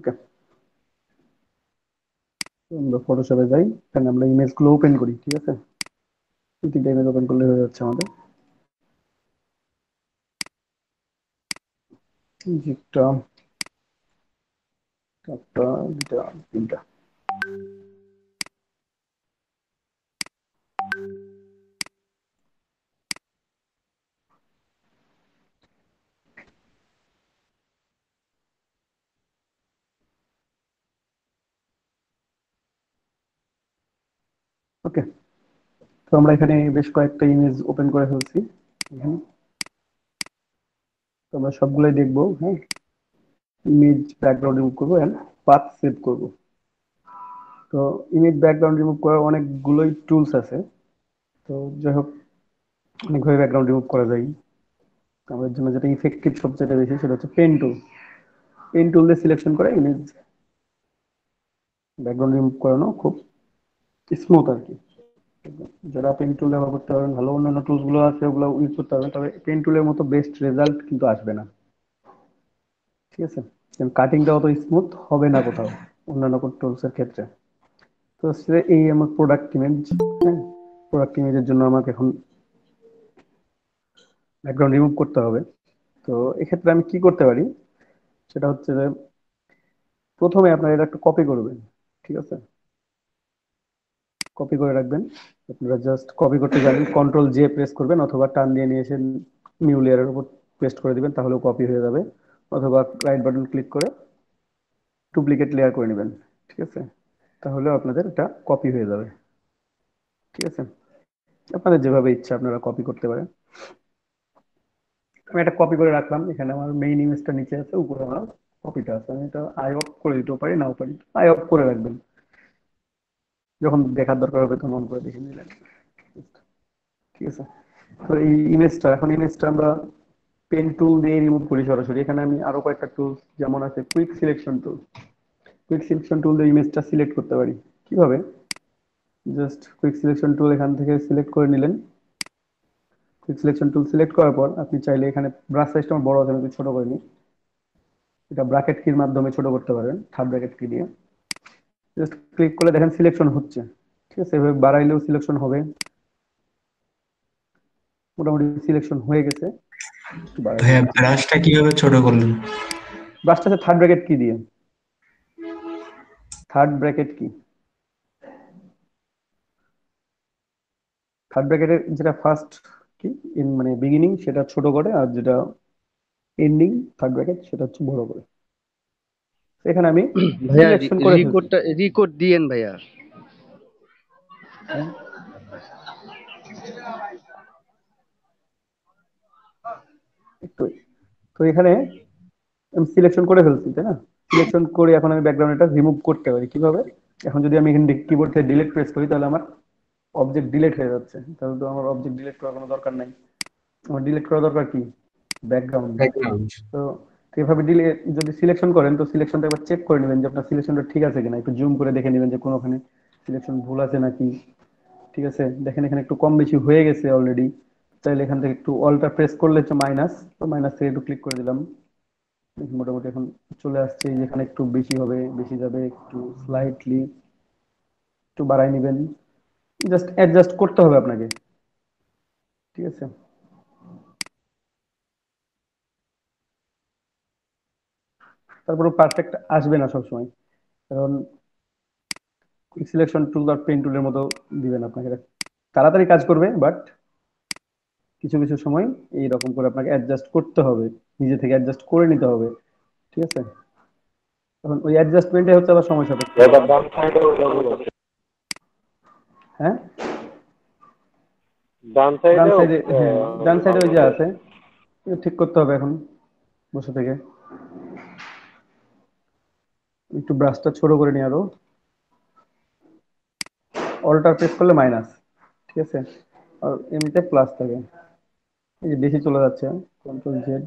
ওকে, আমরা ফটোশপে যাই, এখানে আমরা ইমেজগুলো ওপেন করি। ঠিক আছে, দুই তিনটা ইমেজ ওপেন করলে হয়ে যাচ্ছে আমাদের। একটা, একটা, দুটা, তিনটা। ওকে, তো আমরা এখানে বেশ কয়েকটা ইমেজ ওপেন করে ফেলছি। তো আমরা সবগুলোই দেখবো। হ্যাঁ, ইমেজ ব্যাকগ্রাউন্ড রিমুভ করবো এন্ড পাথ সেভ করবো। তো ইমেজ ব্যাকগ্রাউন্ড রিমুভ করার অনেকগুলোই টুলস আছে। তো যাই হোক, অনেকভাবে ব্যাকগ্রাউন্ড রিমুভ করা যায়। আমাদের জন্য যেটা ইফেক্টিভ সবচেয়ে বেশি সেটা হচ্ছে পেন টুল। পেন টুল দিয়ে সিলেকশন করে ইমেজ ব্যাকগ্রাউন্ড রিমুভ করানো খুব স্মুথ আর কি। যারা পেন টুল ব্যবহার করতে পারবেন ভালো, অন্যান্য টুলস গুলো আছে ওগুলো ইউজ করতে পারবেন, তবে পেন টুলের মতো বেস্ট রেজাল্ট কিন্তু আসবে না। ঠিক আছে, কাটিংটা অত স্মুথ হবে না কোথাও অন্যান্য টুলস এর ক্ষেত্রে। তো এই আমার প্রোডাক্ট ইমেজ। হ্যাঁ, প্রোডাক্ট ইমেজের জন্য আমাকে এখন ব্যাকগ্রাউন্ড রিমুভ করতে হবে। তো এক্ষেত্রে আমি কি করতে পারি সেটা হচ্ছে যে প্রথমে আপনারা এটা একটু কপি করবেন। ঠিক আছে, কপি করে রাখবেন। আপনারা জাস্ট কপি করতে জানেন, কন্ট্রোল জে প্রেস করবেন অথবা টান দিয়ে নিয়ে এসে নিউ লেয়ারের উপর পেস্ট করে দিবেন, তাহলেও কপি হয়ে যাবে। অথবা রাইট বাটন ক্লিক করে ডুপ্লিকেট লেয়ার করে নেবেন। ঠিক আছে, তাহলেও আপনাদের এটা কপি হয়ে যাবে। ঠিক আছে, আপনাদের যেভাবে ইচ্ছা আপনারা কপি করতে পারেন। আমি এটা কপি করে রাখলাম, এখানে আমার মেইন ইমেজটা নিচে আছে, উপরে আমার কপিটা আছে। আমি এটা আই অফ করে দিতেও পারি, নাও পারি। আই অফ করে রাখবেন, যখন দেখার দরকার হবে তখন অন করে দেখে নিলেন। ঠিক আছে, তো এই ইমেজটা, এখন ইমেজটা আমরা পেন টুল দিয়ে রিমুভ করি সরাসরি। এখানে আমি আরো কয়েকটা টুল, যেমন আছে quick selection tool. Quick selection tool দিয়ে ইমেজটা সিলেক্ট করতে পারি। কিভাবে? জাস্ট কুইক সিলেকশন টুল এখান থেকে সিলেক্ট করে নিলেন। কুইক সিলেকশন টুল সিলেক্ট করার পর আপনি চাইলে এখানে ব্রাশ সাইজটা আমার বড় আছে, আমি ছোট করে নিই। এটা ব্র্যাকেট কির মাধ্যমে ছোট করতে পারেন, থার্ড ব্র্যাকেট কি দিয়ে। জাস্ট ক্লিক করলে দেখেন সিলেকশন হচ্ছে। ঠিক আছে, এভাবে বাড়াইলেও সিলেকশন হবে। মোটামুটি সিলেকশন হয়ে গেছে, একটু বাড়াই ভাইয়া দিচ্ছি। ব্রাশটা কিভাবে ছোট করলেন? ব্রাশটা আছে থার্ড ব্র্যাকেট কি দিয়ে, থার্ড ব্র্যাকেট কি, থার্ড ব্র্যাকেটের যেটা ফার্স্ট কি ইন মানে বিগিনিং সেটা ছোট করে, আর যেটা এন্ডিং থার্ড ব্র্যাকেট সেটা হচ্ছে বড় করে। এখানে আমি ভাইয়া সিলেকশন করে ফেলছি। রিকোড দিয়েন ভাইয়া। হ্যাঁ, একটু। তো এখানে আমি সিলেকশন করে ফেলছি, তাই না? সিলেকশন করে এখন আমি ব্যাকগ্রাউন্ডটা রিমুভ করতে পারি। কিভাবে? এখন যদি আমি এখানে কিবোর্ড থেকে ডিলিট প্রেস করি তাহলে আমার অবজেক্ট ডিলিট হয়ে যাচ্ছে। তাহলে তো আমার অবজেক্ট ডিলিট করার কোনো দরকার নাই। আমার ডিলিট করা দরকার কি, ব্যাকগ্রাউন্ড। ব্যাকগ্রাউন্ড। তো এভাবে দিলে, যদি সিলেকশন করেন তো সিলেকশনটা একবার চেক করে নেবেন যে আপনার সিলেকশনটা ঠিক আছে কিনা, একটু জুম করে দেখে নেবেন যে কোনোখানে সিলেকশন ভুল আছে নাকি। ঠিক আছে, দেখেন এখানে একটু কম বেশি হয়ে গেছে অলরেডি। চাইলে এখান থেকে একটু অল্টা প্রেস করলে হচ্ছে মাইনাস, তো মাইনাস থেকে একটু ক্লিক করে দিলাম। মোটামুটি এখন চলে আসছে, যেখানে একটু বেশি হবে, বেশি যাবে, একটু স্লাইটলি একটু বাড়াই নেবেন। জাস্ট অ্যাডজাস্ট করতে হবে আপনাকে। ঠিক আছে, তারপরে পারফেক্ট আসবে না সবসময়, কারণ কুইক সিলেকশন টুল আর পেন টুলের মতো দিবেন আপনাকে, তাড়াতাড়ি কাজ করবে, বাট কিছু কিছু সময় এইরকম করে আপনাকে অ্যাডজাস্ট করতে হবে, নিজে থেকে অ্যাডজাস্ট করে নিতে হবে। ঠিক আছে, তখন ওই অ্যাডজাস্টমেন্টে হচ্ছে আবার সময় সাপেক্ষ। এবার ডান সাইডে ওটা বলেছে। হ্যাঁ, ডান ডান সাইডেও সাইডে, হ্যাঁ ডান সাইডে ওই যে আলাদা। আছে, ঠিক করতে হবে এখন বসে থেকে। একটু ব্রাশটা ছোট করে নিই আরো, অল্টার প্রেস করলে মাইনাস। ঠিক আছে, আর এমনিতে প্লাস থাকে। এই যে বেশি চলে যাচ্ছে, কন্ট্রোল জেড,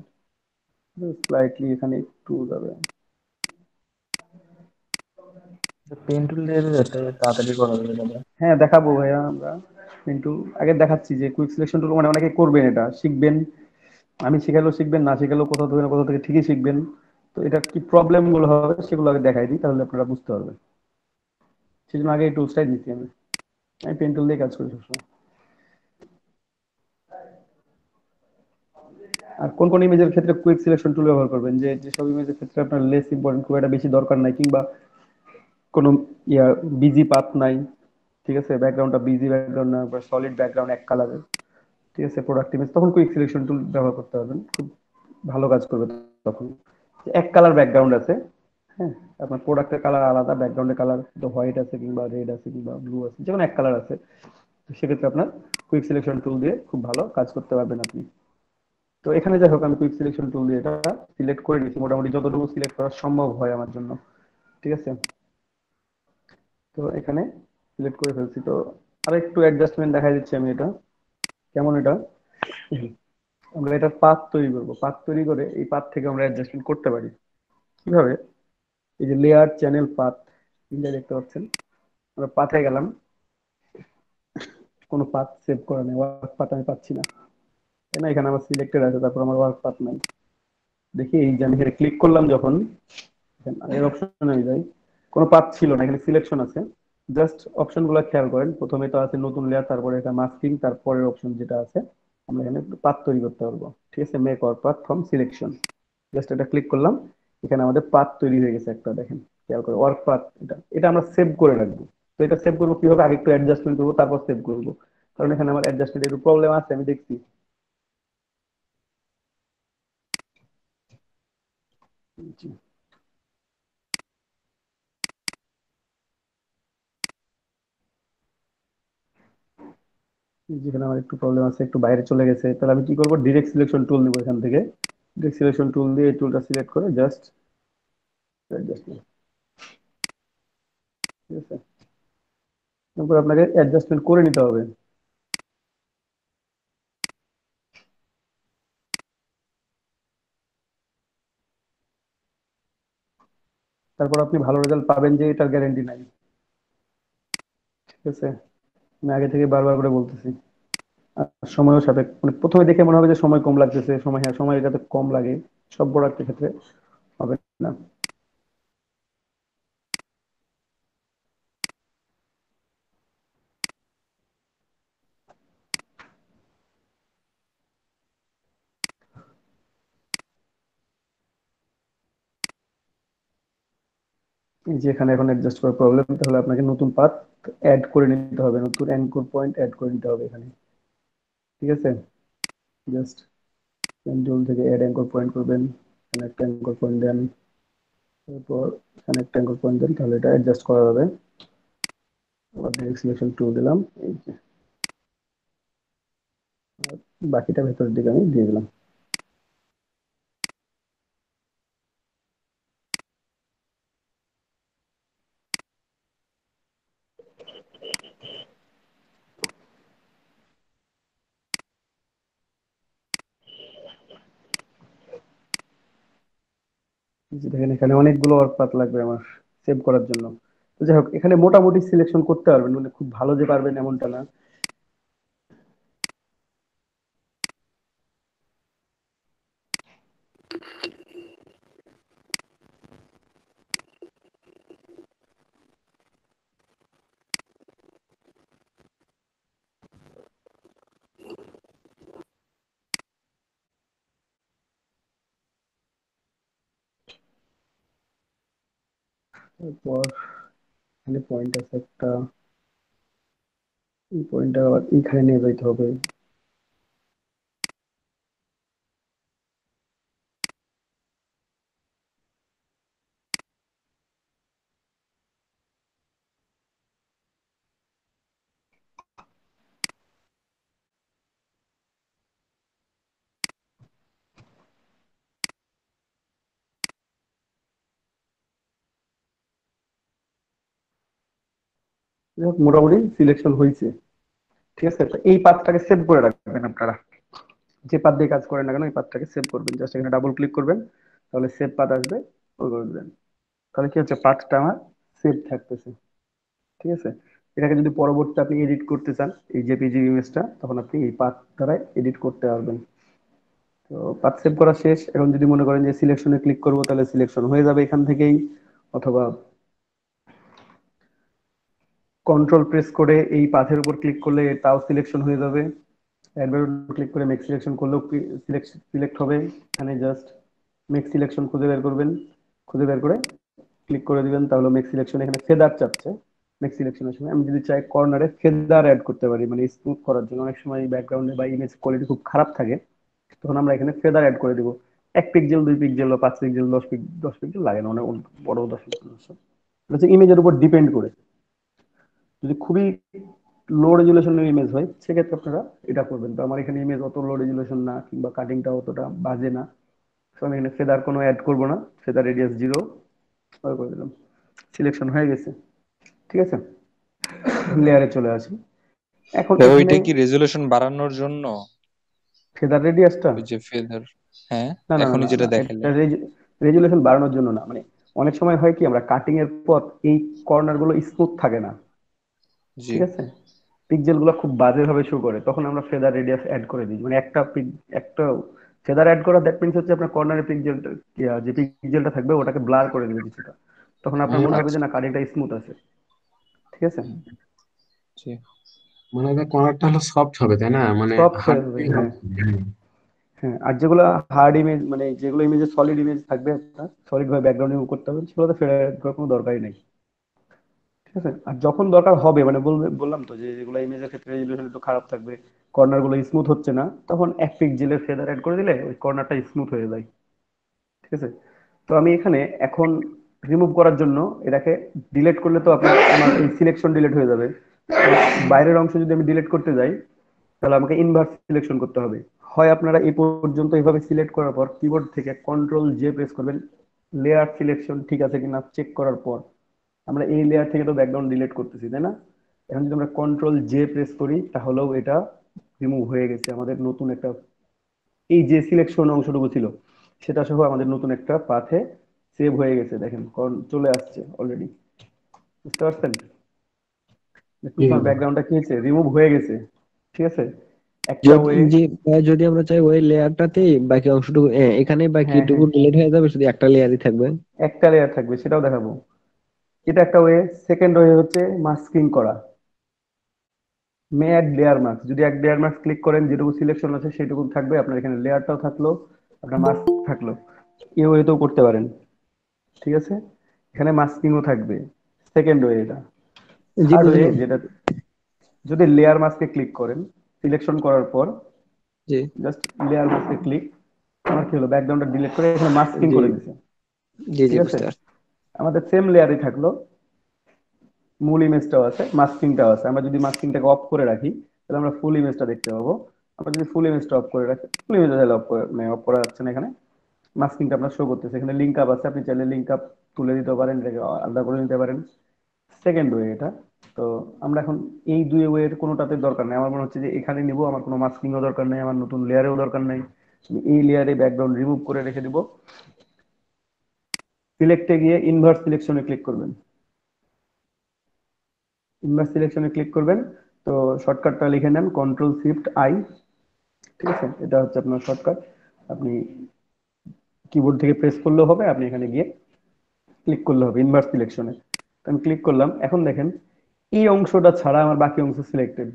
স্লাইটলি এখানে একটু যাবে। পেন টুল দিয়ে দিলে তাড়াতাড়ি করা যাবে দাদা। হ্যাঁ দেখাবো ভাইয়া আমরা, কিন্তু আগে দেখাচ্ছি যে কুইক সিলেকশন টুল মানে অনেকে করবেন, এটা শিখবেন। আমি শিখালেও শিখবেন, না শিখালেও কোথাও থেকে না কোথাও থেকে ঠিকই শিখবেন। তো এটা কি প্রবলেম গুলো হবে সেগুলো আগে দেখাই দিই, তাহলে আপনারা বুঝতে পারবেন। সেই জন্য আগে এই টুলসটাই দিচ্ছি আমি। আমি পেন টুল দিয়ে কাজ করি সবসময়। আর কোন কোন ইমেজের ক্ষেত্রে কুইক সিলেকশন টুল ব্যবহার করবেন, যে যেসব ইমেজের ক্ষেত্রে আপনার লেস ইম্পর্টেন্ট, খুব একটা বেশি দরকার নাই, কিংবা কোনো ইয়া বিজি পাথ নাই, ঠিক আছে, ব্যাকগ্রাউন্ডটা বিজি ব্যাকগ্রাউন্ড না বা সলিড ব্যাকগ্রাউন্ড এক কালারের, ঠিক আছে, প্রোডাক্ট ইমেজ, তখন কুইক সিলেকশন টুল ব্যবহার করতে পারবেন, খুব ভালো কাজ করবে তখন। এক কালার ব্যাকগ্রাউন্ড আছে, হ্যাঁ, আপনার প্রোডাক্টের কালার আলাদা, ব্যাকগ্রাউন্ডের কালার তো হোয়াইট আছে কিংবা রেড আছে কিংবা ব্লু আছে, যেমন এক কালার আছে, তো সেক্ষেত্রে আপনার কুইক সিলেকশন টুল দিয়ে খুব ভালো কাজ করতে পারবেন আপনি। তো এখানে যাই হোক, আমি কুইক সিলেকশন টুল দিয়ে এটা সিলেক্ট করে নিচ্ছি, মোটামুটি যতটুকু সিলেক্ট করা সম্ভব হয় আমার জন্য, ঠিক আছে। তো এখানে সিলেক্ট করে ফেলছি, তো আর একটু অ্যাডজাস্টমেন্ট দেখা দিচ্ছি আমি। এটা কেমন, এটা আমরা এটা পাথ তৈরি করব, পাথ তৈরি করে এই পাথ থেকে আমরা অ্যাডজাস্টমেন্ট করতে পারি কিভাবে। এই যে লেয়ার চ্যানেল পাথ, তিনটা দেখতে পাচ্ছেন, আমরা পাথে গেলাম, কোনো পাথ সেভ করা নেই, ওয়ার্ক পাথ আমি পাচ্ছি না, তাই না, এখানে আমার সিলেক্টেড আছে, তারপর আমার ওয়ার্ক পাথ নাই। দেখি এই যে আমি এখানে ক্লিক করলাম যখন, এর অপশনে আমি যাই, কোনো পাথ ছিল না, এখানে সিলেকশন আছে। জাস্ট অপশন গুলো খেয়াল করেন, প্রথমে তো আছে নতুন লেয়ার, তারপরে এটা মাস্কিং, তারপরের অপশন যেটা আছে আমরা এখানে পাথ তৈরি করতে পারবো, ঠিক আছে, make or path from selection. Just এটা ক্লিক করলাম, এখানে আমাদের পাথ তৈরি হয়ে গেছে একটা, দেখেন খেয়াল করে, ওয়ার্ক পাথ। এটা এটা আমরা সেভ করে রাখবো। তো এটা সেভ করবো কিভাবে, আগে একটু অ্যাডজাস্টমেন্ট করবো তারপর সেভ করবো, কারণ এখানে আমার অ্যাডজাস্টমেন্ট একটু প্রবলেম আছে, আমি দেখছি। জি, যেখানে আমার একটু প্রবলেম আছে, একটু বাইরে চলে গেছে, তাহলে আমি কি করবো, ডিরেক্ট সিলেকশন টুল নিবো এখান থেকে। ডিরেক্ট সিলেকশন টুল দিয়ে এই টুলটা সিলেক্ট করে জাস্ট অ্যাডজাস্টমেন্ট, ঠিক আছে, তারপর আপনাকে অ্যাডজাস্টমেন্ট করে নিতে হবে। তারপর আপনি ভালো রেজাল্ট পাবেন, যে এটার গ্যারেন্টি নাই, ঠিক আছে, আমি আগে থেকে বারবার করে বলতেছি। আর সময়ও সাপেক্ষ, মানে প্রথমে দেখে মনে হবে যে সময় কম লাগতেছে, সময়, হ্যাঁ সময় যাতে কম লাগে সব প্রোডাক্টের ক্ষেত্রে হবে না। এই যে এখানে এখন অ্যাডজাস্ট করার প্রবলেম, তাহলে আপনাকে নতুন পাথ অ্যাড করে নিতে হবে, নতুন অ্যাঙ্কর পয়েন্ট অ্যাড করে নিতে হবে এখানে, ঠিক আছে। জাস্ট পেন টুল থেকে অ্যাড অ্যাঙ্কর পয়েন্ট করবেন, এখানে একটা অ্যাঙ্কর পয়েন্ট দেন, তারপর এখানে একটা অ্যাঙ্কর পয়েন্ট দেন, তাহলে এটা অ্যাডজাস্ট করা যাবে। আবার ডিরেক্ট সিলেকশন টুল দিলাম, এই যে, আর বাকিটা ভেতরের দিকে আমি দিয়ে দিলাম। এই যে দেখেন, এখানে অনেকগুলো ওয়ার্ক পাথ লাগবে আমার সেভ করার জন্য। তো যাই হোক, এখানে মোটামুটি সিলেকশন করতে পারবেন, মানে খুব ভালো যে পারবেন এমনটা না। তারপর এখানে পয়েন্ট আছে একটা, এই পয়েন্টটা আবার এইখানে নিয়ে যাইতে হবে। যাই হোক, মোটামুটি সিলেকশন হয়েছে, ঠিক আছে। তো এই পাথটাকে সেভ করে রাখবেন আপনারা, যে পাথ দিয়ে কাজ করেন না কেন এই পাথটাকে সেভ করবেন, জাস্ট এখানে ডাবল ক্লিক করবেন, তাহলে সেভ পাথ আসবে, ওই করে দিবেন, তাহলে কি হচ্ছে, পাথটা আমার সেভ থাকতেছে, ঠিক আছে। এটাকে যদি পরবর্তীতে আপনি এডিট করতে চান, এই জেপিজি ইমেজটা, তখন আপনি এই পাথ দ্বারা এডিট করতে পারবেন। তো পাথ সেভ করা শেষ। এখন যদি মনে করেন যে সিলেকশনে ক্লিক করবো, তাহলে সিলেকশন হয়ে যাবে এখান থেকেই, অথবা কন্ট্রোল প্রেস করে এই পাথের উপর ক্লিক করলে তাও সিলেকশন হয়ে যাবে। একবার ক্লিক করে মেক সিলেকশন করলেও সিলেক্ট হবে। এখানে জাস্ট মেক সিলেকশন খুঁজে বের করবেন, খুঁজে বের করে ক্লিক করে দিবেন, তাহলে মেক সিলেকশন। এখানে ফেদার চাচ্ছে মেক সিলেকশনের সময়। আমি যদি চাই কর্নারে ফেদার অ্যাড করতে পারি, মানে স্মুথ করার জন্য। অনেক সময় ব্যাকগ্রাউন্ডে বা ইমেজ কোয়ালিটি খুব খারাপ থাকে, তখন আমরা এখানে ফেদার অ্যাড করে দিব। 1 পিক্সেল, 2 পিক্সেল বা 5 পিক্সেল, 10 পিক্সেল লাগে না, অনেক বড় 10 পিক্সেল হচ্ছে। ইমেজের উপর ডিপেন্ড করে, যদি খুবই লো রেজুলেশনের ইমেজ হয় সেক্ষেত্রে আপনারা এটা করবেন। তো আমার এখানে ইমেজ অত লো রেজুলেশন না, কিংবা কাটিংটা অতটা বাজে না, তো আমি এখানে ফেদার কোনো অ্যাড করবো না। ফেদার রেডিয়াস 0 করে দিলাম। সিলেকশন হয়ে গেছে। ঠিক আছে, লেয়ারে চলে আসি। এখন ভাই এখানে ওইটা কি রেজুলেশন বাড়ানোর জন্য? ফেদার রেডিয়াসটা, ওই যে ফেদার, হ্যাঁ, না না না এখনই না যেটা না, দেখালেন। এটা রেজুলেশন বাড়ানোর জন্য না। মানে অনেক সময় হয় কি, আমরা কাটিং এর পর এই কর্নার গুলো স্মুথ থাকে না, জি। ঠিক আছে, পিক্সেল গুলো খুব বাজে ভাবে শো করে, তখন আমরা ফেদার রেডিয়াস অ্যাড করে দিই। মানে একটা ফেদার অ্যাড করা, দ্যাট মিনস হচ্ছে আপনার কর্নারের পিক্সেলটা, যে পিক্সেলটা থাকবে ওটাকে ব্লার করে দিবে কিছুটা, তখন আপনার মনে হবে যে আচ্ছা। না, কাটিংটা স্মুথ আছে। ঠিক আছে, জি। মানে ওটা কর্নারটা হলো সফট হবে, তাই না? মানে সফট হার্ড হয়ে যাবে, হবে। হ্যাঁ। হ্যাঁ, আর যেগুলো হার্ড ইমেজ, মানে যেগুলো ইমেজে সলিড ইমেজ থাকবে, আপনার সলিড ভাবে ব্যাকগ্রাউন্ড রিমুভ করতে হবে, সেগুলোতে ফেদার অ্যাড করার কোনো দরকারই নেই। ঠিক আছে, আর যখন দরকার হবে, মানে বললাম তো যে যেগুলো ইমেজের ক্ষেত্রে রেজুলেশন একটু খারাপ থাকবে, কর্নার গুলো স্মুথ হচ্ছে না, তখন 1 পিক্সেলের ফেদার অ্যাড করে দিলে ওই কর্নারটা স্মুথ হয়ে যায়। ঠিক আছে, তো আমি এখানে এখন রিমুভ করার জন্য এটাকে ডিলিট করলে তো আপনার আমার এই সিলেকশন ডিলিট হয়ে যাবে। বাইরের অংশ যদি আমি ডিলিট করতে যাই, তাহলে আমাকে ইনভার্স সিলেকশন করতে হবে। হয় আপনারা এই পর্যন্ত এইভাবে সিলেক্ট করার পর কিবোর্ড থেকে কন্ট্রোল জে প্রেস করবেন, লেয়ার সিলেকশন ঠিক আছে কিনা চেক করার পর। আমরা এই লেয়ার থেকে তো ব্যাকগ্রাউন্ড ডিলিট করতেছি, তাই না? এখন যদি আমরা কন্ট্রোল জে প্রেস করি, তাহলেও এটা রিমুভ হয়ে গেছে। আমাদের নতুন একটা, এই যে সিলেকশন অংশটুকু ছিল সেটা সহ আমাদের নতুন একটা পাথে সেভ হয়ে গেছে। দেখেন চলে আসছে অলরেডি, বুঝতে পারছেন? জি আমার দাদা। ব্যাকগ্রাউন্ডটা কি হয়েছে, রিমুভ হয়ে গেছে। ঠিক আছে, একটা যদি ওয়ে। যে যদি আমরা চাই ওই লেয়ারটাতেই বাকি অংশটুকু এখানে হ্যাঁ বাকিটুকু হ্যাঁ, ডিলিট হয়ে যাবে, শুধু একটা লেয়ারই থাকবে। একটা লেয়ার থাকবে, সেটাও দেখাবো। এটা একটা ওয়ে। সেকেন্ড ওয়ে হচ্ছে মাস্কিং করা। অ্যাড লেয়ার মাস্ক, যদি এক লেয়ার মাস্ক ক্লিক করেন, যেটুকু সিলেকশন আছে সেটুকু থাকবে, আপনার এখানে লেয়ারটাও থাকলো, আপনার মাস্ক থাকলো। এই ওয়েতেও করতে পারেন। ঠিক আছে, এখানে মাস্কিংও থাকবে। সেকেন্ড ওয়ে এটা। জি, থার্ড ওয়ে বুঝলাম। যেটা, যদি লেয়ার মাস্কে ক্লিক করেন, সিলেকশন করার পর জি জাস্ট লেয়ার মাস্কে ক্লিক, আমার কি হলো, ব্যাকগ্রাউন্ডটা ডিলিট করে এখানে মাস্কিং জি করে দিছে। জি জি ঠিক আছে, বুঝতে পারছি। আমাদের সেম লেয়ারই থাকলো, মূল ইমেজটাও আছে, মাস্কিংটাও আছে। আমরা যদি মাস্কিংটাকে অফ করে রাখি, তাহলে আমরা ফুল ইমেজটা দেখতে পাবো। আমরা যদি ফুল ইমেজটা অফ করে রাখি, ফুল ইমেজটা তাহলে অফ করে, মানে অফ করা যাচ্ছে না, এখানে মাস্কিংটা আপনার শো করতেছে। এখানে লিঙ্ক আপ আছে, আপনি চাইলে লিঙ্ক আপ তুলে দিতে পারেন, এটাকে আলাদা করে নিতে পারেন। সেকেন্ড ওয়ে এটা। তো আমরা এখন এই দুই ওয়ের কোনোটাতে দরকার নেই। আমার মনে হচ্ছে যে এখানে নিব, আমার কোনো মাস্কিংও দরকার নেই, আমার নতুন লেয়ারেও দরকার নেই। আমি এই লেয়ারে ব্যাকগ্রাউন্ড রিমুভ করে রেখে দিব। সিলেক্টে গিয়ে ইনভার্স সিলেকশনে ক্লিক করবেন। ইনভার্স সিলেকশনে ক্লিক করবেন, তো শর্টকাটটা লিখে নেন কন্ট্রোল শিফট আই। ঠিক আছে, এটা হচ্ছে আপনার শর্টকাট। আপনি কিবোর্ড থেকে প্রেস করলেও হবে, আপনি এখানে গিয়ে ক্লিক করলে হবে ইনভার্স সিলেকশনে। আমি ক্লিক করলাম, এখন দেখেন এই অংশটা ছাড়া আমার বাকি অংশ সিলেক্টেড।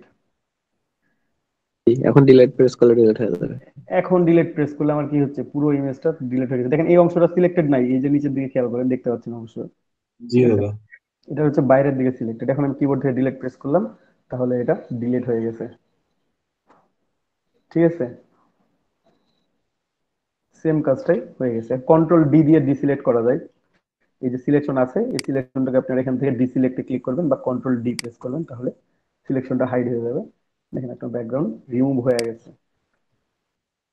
এখন ডিলিট প্রেস করলে ডিলিট হয়ে যাবে। এখন ডিলিট প্রেস করলে আমার কি হচ্ছে, পুরো ইমেজটা ডিলিট হয়ে গেছে। দেখেন এই অংশটা সিলেক্টেড নাই, এই যে নিচের দিকে খেয়াল করেন, দেখতে পাচ্ছেন অবশ্য। জি ঠিক আছে, দাদা। এটা হচ্ছে বাইরের দিকে সিলেক্টেড। এখন আমি কিবোর্ড থেকে ডিলিট প্রেস করলাম, তাহলে এটা ডিলিট হয়ে গেছে। ঠিক আছে, সেম কাজটাই হয়ে গেছে। কন্ট্রোল ডি দিয়ে ডিসিলেক্ট করা যায়। এই যে সিলেকশন আছে, এই সিলেকশনটাকে আপনারা এখান থেকে ডিসিলেক্টে ক্লিক করবেন বা কন্ট্রোল ডি প্রেস করবেন, তাহলে সিলেকশনটা হাইড হয়ে যাবে। দেখেন আপনার ব্যাকগ্রাউন্ড রিমুভ হয়ে গেছে।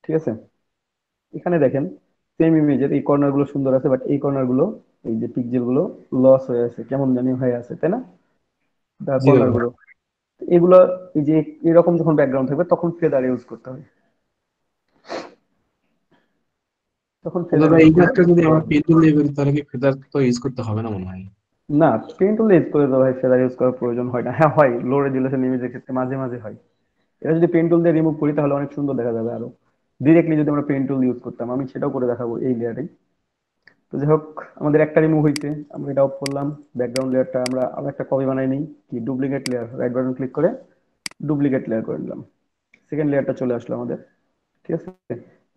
ঠিক আছে, এখানে দেখেন সেম ইমেজের এই কর্নার গুলো সুন্দর আছে, বাট এই কর্নার গুলো, এই যে পিক্সেল গুলো লস হয়ে আছে, কেমন জানি হয়ে আছে, তাই না? জি কর্নার দাদা। গুলো, এগুলো, এই যে এরকম যখন ব্যাকগ্রাউন্ড থাকবে তখন ফেদার ইউজ করতে হয়। তখন তো ফেদার দাদা ইউজ এই করলে, কাজটা যদি আমরা পেন্সিল দিয়ে করি, তাহলে কি ফেদার তো ইউজ করতে হবে না মনে হয়? না, পেন টুল ইউজ করে তো ভাই ফেদার ইউজ করার প্রয়োজন হয় না। হ্যাঁ হয়, লো রেজুলেশন ইমেজের ক্ষেত্রে মাঝে মাঝে হয়। এটা যদি পেন টুল দিয়ে রিমুভ করি, তাহলে অনেক সুন্দর দেখা যাবে আরো। ডিরেক্টলি যদি আমরা পেন টুল ইউজ করতাম, আমি সেটাও করে দেখাবো এই লেয়ারেই। তো যাই হোক, আমাদের একটা রিমুভ হয়েছে, আমরা এটা অফ করলাম। ব্যাকগ্রাউন্ড লেয়ারটা আমরা আবার একটা কপি বানাই নিই, কি duplicate layer, right button click করে ডুপ্লিকেট লেয়ার করে নিলাম। সেকেন্ড লেয়ারটা চলে আসলো আমাদের, ঠিক আছে।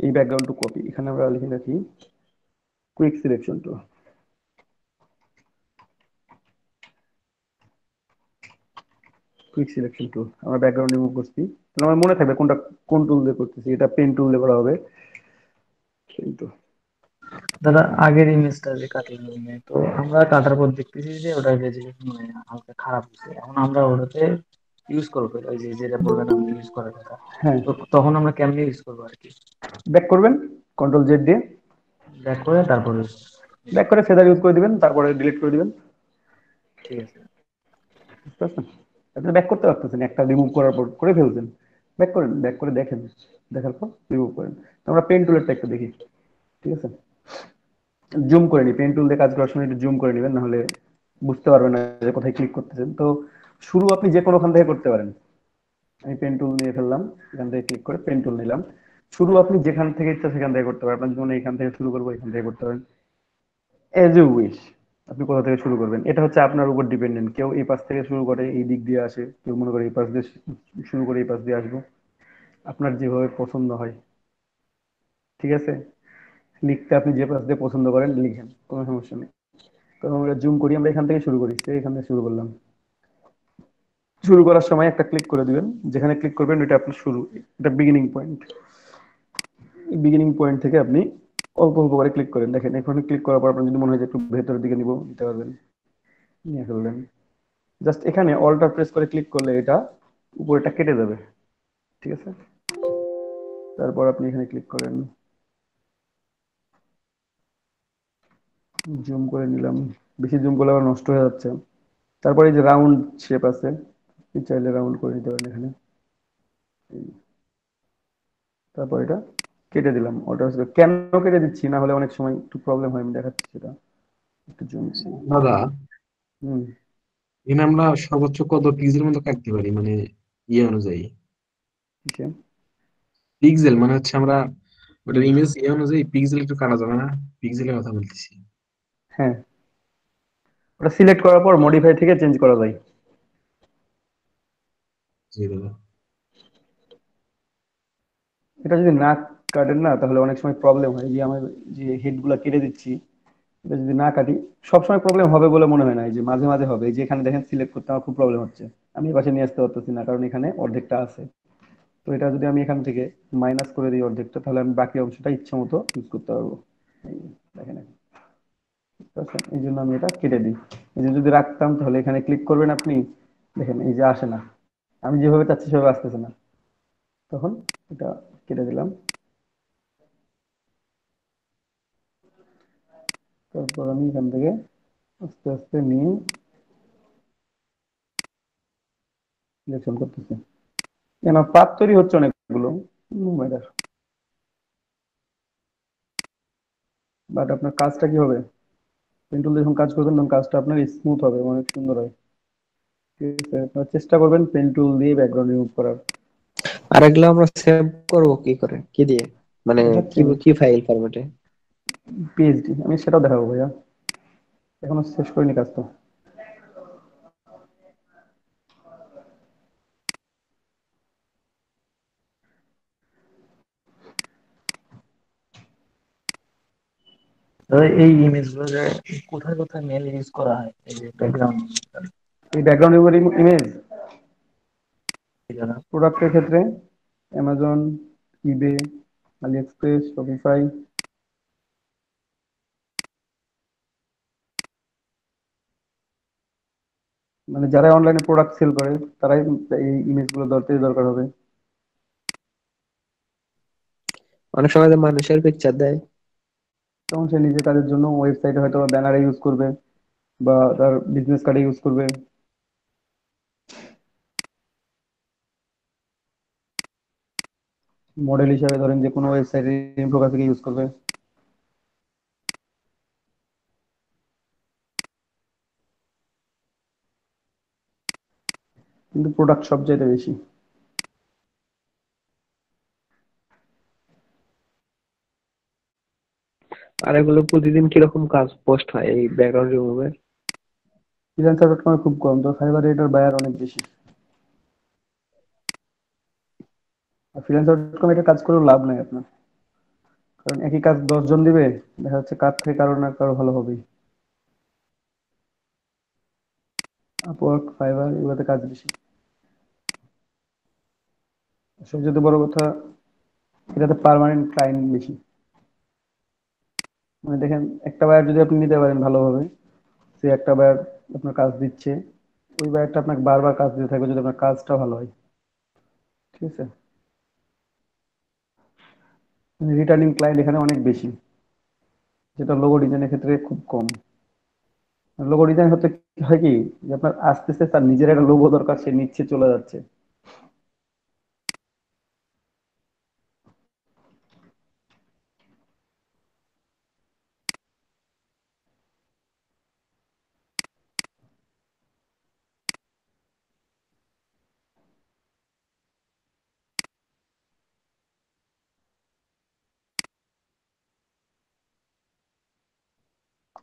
এই ব্যাকগ্রাউন্ড টু কপি, এখানে আমরা লিখে রাখি quick selection tool. Quick selection tool আমরা ব্যাকগ্রাউন্ড রিমুভ করছি, তাহলে আমার মনে থাকবে কোনটা কোন টুল দিয়ে করতেছি। এটা পেন টুল দিয়ে করা হবে, কিন্তু দাদা আগের ইমেজটা যে কাটলাম তো আমরা কাটার পর দেখতেছি যে ওটার রেজলিউশন মানে হালকা খারাপ হচ্ছে। এখন আমরা ওটাতে ইউজ করবো, ওই যে যেটা বললেন আপনি ইউজ করার কথা, হ্যাঁ, তো তখন আমরা কেমনে ইউজ করবো আর কি? ব্যাক করবেন কন্ট্রোল জেড দিয়ে, ব্যাক করে তারপরে ব্যাক করে ফেদার ইউজ করে দিবেন, তারপরে ডিলিট করে দিবেন। ঠিক আছে। বুঝতে পারছেন? আপনি ব্যাক করতে পারতেছেন, একটা রিমুভ করার পর করে ফেলছেন। ব্যাক করেন, ব্যাক করে দেখেন, দেখার পর রিমুভ করেন। তো আমরা পেন টুলেরটা একটু দেখি, ঠিক আছে। জুম করে নিই, পেন টুল দিয়ে কাজ করার সময় একটু জুম করে নেবেন, নাহলে বুঝতে পারবেন না যে কোথায় ক্লিক করতেছেন। তো শুরু আপনি যে কোনোখান থেকে করতে পারেন। আমি পেন টুল নিয়ে ফেললাম, এখান থেকে ক্লিক করে পেন টুল নিলাম। শুরু আপনি যেখান থেকে ইচ্ছা সেখান থেকে করতে পারেন, আপনার জীবনে এখান থেকে শুরু করবো, এখান থেকে করতে পারেন, এজ ইউ উইশ। আপনি কোথা থেকে শুরু করবেন এটা হচ্ছে আপনার উপর ডিপেন্ডেন্ট। কেউ এই পাশ থেকে শুরু করে এই দিক দিয়ে আসে, কেউ মনে করে এই পাশ দিয়ে শুরু করে এই পাশ দিয়ে আসবো, আপনার যেভাবে পছন্দ হয়, ঠিক আছে। লিখতে আপনি যে পাশ দিয়ে পছন্দ করেন লিখেন, কোনো সমস্যা নেই। তো আমরা জুম করি, আমরা এখান থেকে শুরু করি, এখান থেকে শুরু করলাম। শুরু করার সময় একটা ক্লিক করে দিবেন, যেখানে ক্লিক করবেন ওইটা আপনার শুরু, এটা বিগিনিং পয়েন্ট। বিগিনিং পয়েন্ট থেকে আপনি অল্প অল্প করে ক্লিক করেন, দেখেন এখানে ক্লিক করার পর আপনার যদি মনে হয় যে একটু ভেতরের দিকে নিব, নিতে পারবেন, নিয়ে ফেললেন। জাস্ট এখানে অল্টার প্রেস করে ক্লিক করলে এটা উপরেটা কেটে যাবে, ঠিক আছে। তারপর আপনি এখানে ক্লিক করেন, জুম করে নিলাম। বেশি জুম করলে আবার নষ্ট হয়ে যাচ্ছে। তারপরে এই যে রাউন্ড শেপ আছে, আপনি চাইলে রাউন্ড করে নিতে পারেন এখানে। তারপর এটা কেটে দিলাম, অল্টার কেন কেটে দিচ্ছি, না হলে অনেক সময় একটু প্রবলেম হয়, আমি দেখাচ্ছি সেটা। একটু জুম। দাদা, হুম। এখানে আমরা সর্বোচ্চ কত পিক্সেল মতো কাটতে পারি, মানে ইয়ে অনুযায়ী? ঠিক আছে। পিক্সেল মানে হচ্ছে আমরা ওটার হুম। ইমেজ ইয়ে অনুযায়ী পিক্সেল একটু কাটা যাবে না? পিক্সেলের কথা বলতেছি। হ্যাঁ, ওটা সিলেক্ট করার পর মডিফাই থেকে চেঞ্জ করা যায়। জি দাদা। এটা যদি না কাটেন না, তাহলে অনেক সময় প্রবলেম হয়। যে আমার যে হেড গুলা কেটে দিচ্ছি, এটা যদি না কাটি, সবসময় প্রবলেম হবে বলে মনে হয় না। এই যে মাঝে মাঝে হবে, এই যে এখানে দেখেন সিলেক্ট করতে আমার খুব প্রবলেম হচ্ছে, আমি এই পাশে নিয়ে আসতে পারতেছি না, কারণ এখানে অর্ধেকটা আছে। তো এটা যদি আমি এখান থেকে মাইনাস করে দিই অর্ধেকটা, তাহলে আমি বাকি অংশটা ইচ্ছা মতো ইউজ করতে পারবো। এই দেখেন এখন, বুঝতে পারছেন? এই জন্য আমি এটা কেটে দিই। এই যে যদি রাখতাম, তাহলে এখানে ক্লিক করবেন আপনি, দেখেন এই যে আসে না, আমি যেভাবে চাচ্ছি সেভাবে আসতেছে না। তখন এটা কেটে দিলাম। তারপর আমি এখান থেকে আস্তে আস্তে নিয়ে সিলেকশন করতেছি। কেন পাত তৈরি হচ্ছে অনেকগুলো, ম্যাটার। বাট আপনার কাজটা কি হবে, পেন্টুল যখন কাজ করবেন তখন কাজটা আপনার স্মুথ হবে, অনেক সুন্দর হয়। ঠিক আছে, আপনারা চেষ্টা করবেন পেন টুল দিয়ে ব্যাকগ্রাউন্ড রিমুভ করার। আর এগুলো আমরা সেভ করবো কি করে, কি দিয়ে, মানে দেখাচ্ছি কি আমি, কি ফাইল ফরম্যাটে? পিএইচডি, আমি সেটাও দেখাবো ভাইয়া, এখনো শেষ করিনি কাজ তো। দাদা এই ইমেজ গুলো যে কোথায় কোথায় মেল ইউজ করা হয়, এই যে ব্যাকগ্রাউন্ড? এই ব্যাকগ্রাউন্ড ইমেজ প্রোডাক্টের ক্ষেত্রে অ্যামাজন, ইবে, আলি এক্সপ্রেস, শপিফাই, মানে যারা অনলাইনে প্রোডাক্ট সেল করে তারাই এই ইমেজগুলো দরকার হবে। অনেক সময় তো মানুষের পিকচার দেয়। তখন সে নিজের কাজের জন্য ওয়েবসাইটে হয়তো ব্যানারে ইউজ করবে, বা তার বিজনেস কার্ডে ইউজ করবে। মডেল হিসাবে ধরেন যে কোনো ওয়েবসাইটে ইনফোগ্রাফিক ইউজ করবে। কিন্তু প্রোডাক্ট সবচাইতে বেশি। আর এগুলো প্রতিদিন কিরকম কাজ পোস্ট হয় এই ব্যাকগ্রাউন্ড রিমুভের? ফ্রিল্যান্সার.কম খুব কম, তো ফাইবারে এটার বায়ার অনেক বেশি। আর ফ্রিল্যান্সার.কম এটা কাজ করেও লাভ নাই আপনার, কারণ একই কাজ 10 জন দিবে, দেখা যাচ্ছে কার থেকে কারো না কারো ভালো হবেই। আপওয়ার্ক, ফাইবার এগুলোতে কাজ বেশি। সবচেয়ে বড় কথা, এটাতে পার্মানেন্ট ক্লায়েন্ট বেশি। মানে দেখেন, একটা বায়ার যদি আপনি নিতে পারেন ভালোভাবে, সে একটা বায়ার আপনার কাজ দিচ্ছে, ওই বায়ারটা আপনাকে বারবার কাজ দিতে থাকবে যদি আপনার কাজটা ভালো হয়। ঠিক আছে, রিটার্নিং ক্লায়েন্ট এখানে অনেক বেশি, যেটা লোগো ডিজাইনের ক্ষেত্রে খুব কম। লোগো ডিজাইন হতে হয় কি, যে আপনার আস্তে আস্তে তার নিজের একটা লোগো দরকার, সে নিচ্ছে চলে যাচ্ছে।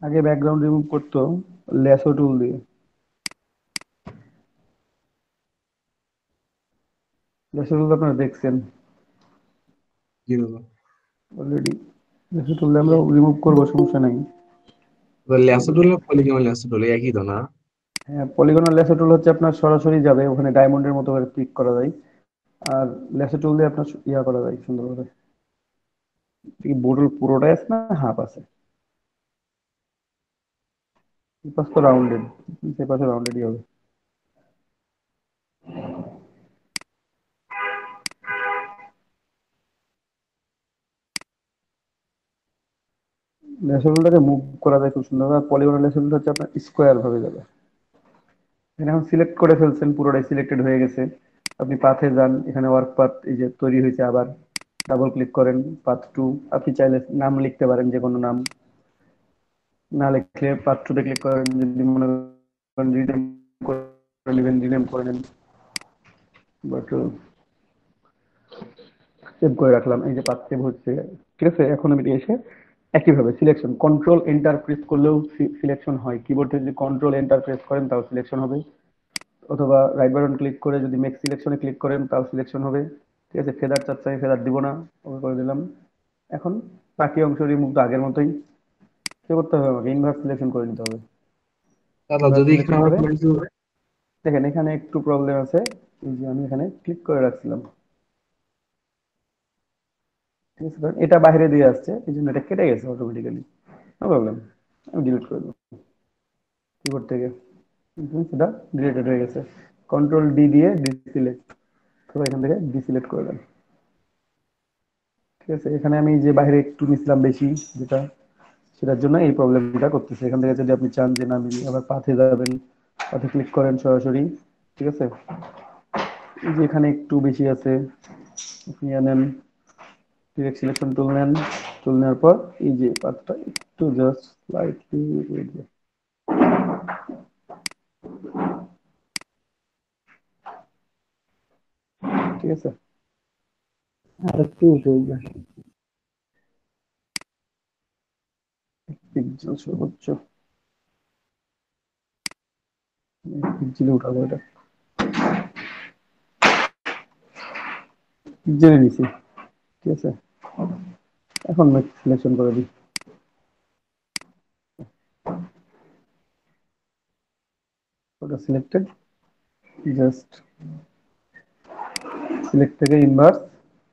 আগে ব্যাকগ্রাউন্ড রিমুভ করতো ল্যাসো টুল দিয়ে। ল্যাসো টুল আপনারা দেখছেন কি হলো? অলরেডি। ল্যাসো টুল দিয়ে আমরা রিমুভ করবো, সমস্যা নাই। ল্যাসোটুল আর পলিগন ল্যাসোটুল একই তো না? হ্যাঁ, পলিগনাল ল্যাসো টুল হচ্ছে আপনার সরাসরি যাবে ওখানে, ডায়মন্ডের মতো করে ক্লিক করা যায়। আর ল্যাসো টুল দিয়ে আপনার ইয়া করা যায় সুন্দরভাবে। বোর্ডের পুরোটাই আছে না, হাফ আছে। এই পাশ তো রাউন্ডেড, সে পাশে রাউন্ডেডই হবে। ল্যাসো টুলটাকে মুভ করা যায় খুব সুন্দর, আর পলিগনাল ল্যাসো টুলটা হচ্ছে আপনার স্কোয়ার ভাবে যাবে। এখানে এখন সিলেক্ট করে ফেলছেন, পুরোটাই সিলেক্টেড হয়ে গেছে। আপনি পাথে যান, এখানে ওয়ার্ক পাথ এই যে তৈরি হয়েছে, আবার ডাবল ক্লিক করেন, পাথ টু। আপনি চাইলে নাম লিখতে পারেন, যে কোনো নাম। না লিখলে পাথ টুতে ক্লিক করেন, যদি মনে করেন রিনেম করে নেবেন, রিনেম করে নেন। বাট সেভ করে রাখলাম, এই যে পাথ সেভ হচ্ছে। ঠিক আছে, এখন আমি এসে একইভাবে সিলেকশন কন্ট্রোল এন্টার প্রেস করলেও সিলেকশন হয়। কিবোর্ডে যদি কন্ট্রোল এন্টার প্রেস করেন তাও সিলেকশন হবে, অথবা রাইট বাটন ক্লিক করে যদি মেক সিলেকশনে ক্লিক করেন তাও সিলেকশন হবে। ঠিক আছে, ফেদার চাচ্ছে, আমি ফেদার দিব না, ওকে করে দিলাম। এখন বাকি অংশ রিমুভ তো আগের মতোই। কি করতে হবে, আমাকে ইনভার্স সিলেকশন করে নিতে হবে। দাদা ইনভার্স যদি এখানে সিলেকশন আমরা করে, কোনো কিছু দেখেন এখানে একটু প্রবলেম আছে, এই যে আমি এখানে ক্লিক করে রাখছিলাম। ঠিক আছে, কারণ এটা বাইরে দিয়ে আসছে, এই জন্য এটা কেটে গেছে অটোমেটিক্যালি। নো প্রবলেম, আমি ডিলিট করে দেবো কিবোর্ড থেকে। সেটা ডিলিটেড হয়ে গেছে। কন্ট্রোল ডি দিয়ে ডিসিলেক্ট, তো এখান থেকে ডিসিলেক্ট করে দেন। ঠিক আছে, এখানে আমি যে বাইরে একটু নিছিলাম বেশি, যেটা সেটার জন্য এই প্রবলেমটা করতেছে। এখান থেকে যদি আপনি চান যে না, আমি আবার পাথে যাবেন, পাথে ক্লিক করেন সরাসরি। ঠিক আছে, এই যে এখানে একটু বেশি আছে, আপনি নেন, ডিরেক্ট সিলেকশন টুল নেন। টুল নেওয়ার পর এই যে পাথটা একটু জাস্ট স্লাইটলি, ঠিক আছে, আর একটু উঠে যায়, পিক্সেল সর্বোচ্চ পিক্সেলে উঠাবো, এটা পিক্সেলে নিছি। ঠিক আছে, এখন মেক সিলেকশন করে দিই, ওটা সিলেক্টেড। জাস্ট সিলেক্ট থেকে ইনভার্স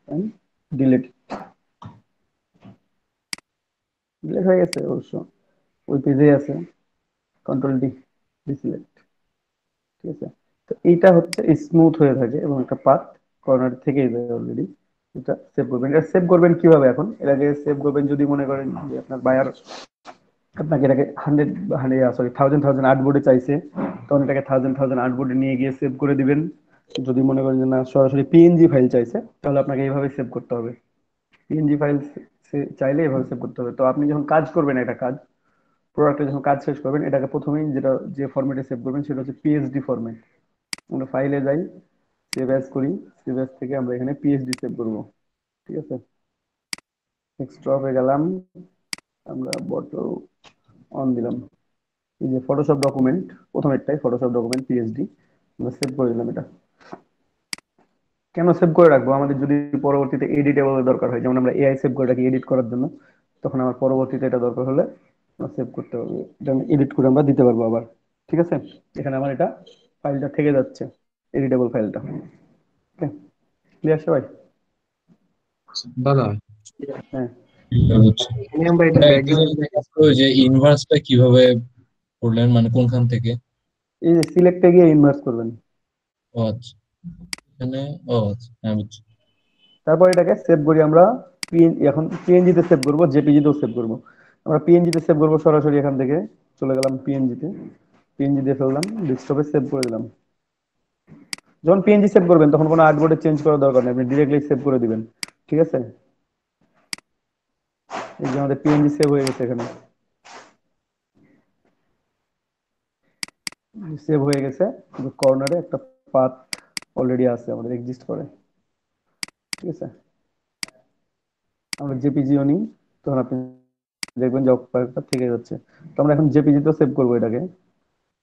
এন্ড ডিলিট, ডিলিট হয়ে গেছে অবশ্য, ওই পেজেই আছে। Control D, deselect. ঠিক আছে, তো এইটা হচ্ছে স্মুথ হয়ে থাকে এবং একটা পাথ কর্নার থেকেই যায় অলরেডি। এটা সেভ করবেন, এটা সেভ করবেন কিভাবে, এখন এর আগে সেভ করবেন যদি মনে করেন যে আপনার বায়ার আপনাকে এটাকে 1000 আর্টবোর্ডে চাইছে, তখন এটাকে 1000 আর্টবোর্ডে নিয়ে গিয়ে সেভ করে দিবেন। যদি মনে করেন যে না, সরাসরি পিএনজি ফাইল চাইছে, তাহলে আপনাকে এইভাবে সেভ করতে হবে। পিএনজি ফাইল চাইলে এভাবে সেভ করতে হবে। তো আপনি যখন কাজ করবেন, একটা কাজ প্রোডাক্টে যখন কাজ শেষ করবেন, এটাকে প্রথমেই যেটা যে ফরম্যাটে সেভ করবেন সেটা হচ্ছে পিএসডি ফরম্যাট। আমরা ফাইলে যাই, সেভ অ্যাজ করি, সেভ অ্যাজ থেকে আমরা এখানে পিএসডি সেভ করব। ঠিক আছে, ডেস্কটপে গেলাম, আমরা বটল অন দিলাম। এই যে ফটোশপ ডকুমেন্ট, প্রথমেরটাই ফটোশপ ডকুমেন্ট পিএইচডি, আমরা সেভ করে দিলাম। এটা কেন সেভ করে রাখবো? আমাদের যদি পরবর্তীতে এডিটেবল দরকার হয়, যেমন আমরা এআই সেভ করে রাখি এডিট করার জন্য, তখন আমার পরবর্তীতে এটা দরকার হলে সেভ করতে হবে, এটা আমি এডিট করে আমরা দিতে পারবো আবার। ঠিক আছে, এখানে আমার এটা ফাইলটা থেকে যাচ্ছে, এডিটেবল ফাইলটা। ওকে, ক্লিয়ার সবাই? দাদা, হ্যাঁ, বুঝছি। এখানে আমরা এটা একটু ব্যাকগ্রাউন্ড ওই যে ইনভার্সটা কিভাবে করলেন, মানে কোনখান থেকে? এই যে সিলেক্টে গিয়ে ইনভার্স করবেন, ও আচ্ছা, এখানে। ও আচ্ছা, হ্যাঁ বুঝছি। তারপর এটাকে সেভ করি আমরা। এখন পিএনজি তে সেভ করবো, জেপিজি তেও সেভ করবো। আমরা পিএনজি তে সেভ করবো, সরাসরি এখান থেকে চলে গেলাম পিএনজি তে, পিএনজি দিয়ে ফেললাম, ডেস্কটপে সেভ করে দিলাম। যখন পিএনজি সেভ করবেন তখন কোনো আর্টবোর্ডে চেঞ্জ করার দরকার নেই, আপনি ডিরেক্টলি সেভ করে দিবেন। ঠিক আছে, এই যে আমাদের পিএনজি সেভ হয়ে গেছে, এখানে সেভ হয়ে গেছে। কর্নারে একটা পাথ অলরেডি আছে, আমাদের এক্সিস্ট করে। ঠিক আছে, আমরা জেপিজিও নিই, তখন আপনি দেখবেন যে অপারেটরটা থেকে যাচ্ছে। তো আমরা এখন জেপিজি তো সেভ করবো এটাকে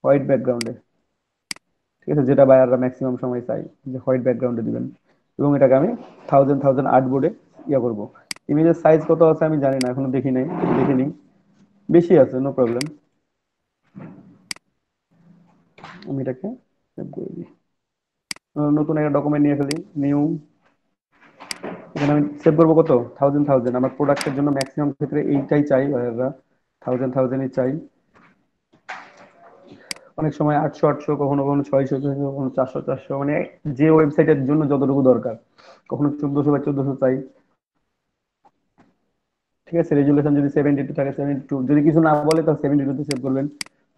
হোয়াইট ব্যাকগ্রাউন্ডে। ঠিক আছে, যেটা বায়াররা ম্যাক্সিমাম সময় চাই, যে হোয়াইট ব্যাকগ্রাউন্ডে দিবেন। এবং এটাকে আমি থাউজেন্ড আর্টবোর্ডে ইয়া করবো। ইমেজের সাইজ কত আছে আমি জানি না, এখনো দেখি নাই, দেখে নিই। বেশি আছে, নো প্রবলেম, আমি এটাকে সেভ করে দিই। নতুন একটা ডকুমেন্ট নিয়ে ফেলি, নিউ। এখানে আমি সেভ করবো কত, থাউজেন্ড। আমার প্রোডাক্টের জন্য ম্যাক্সিমাম ক্ষেত্রে এইটাই চাই, বায়াররা থাউজেন্ডই চাই। অনেক সময় 800, কখনো কখনো 600, কখনো 400, মানে যে ওয়েবসাইটের জন্য যতটুকু দরকার। কখনো 1400 চাই। ঠিক আছে, রেজুলেশন যদি 72 থাকে 72, যদি কিছু না বলে তাহলে 72 তে সেভ করবেন।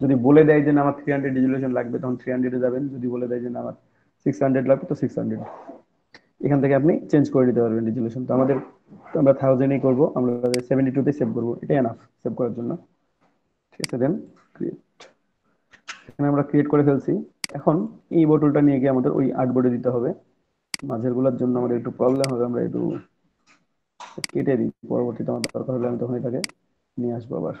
যদি বলে দেয় যে না আমার 300 রেজুলেশন লাগবে, তখন 300 যাবেন। যদি বলে দেয় যে না আমার 600 লাগবে, তো 600। এখান থেকে আপনি চেঞ্জ করে দিতে পারবেন রেজুলেশন। তো আমরা 1000ই করবো, আমরা 72 তে সেভ করবো, এটাই এনাফ সেভ করার জন্য। ঠিক আছে, দেন ক্রিয়েট। এখানে আমরা ক্রিয়েট করে ফেলছি। এখন এই বোতলটা নিয়ে গিয়ে আমাদের ওই আর্টবোর্ডে দিতে হবে। মাঝের গুলার জন্য আমাদের একটু প্রবলেম হবে, আমরা একটু কেটে দিই, পরবর্তীতে আমার দরকার হলে আমি তখন এটাকে নিয়ে আসবো আবার।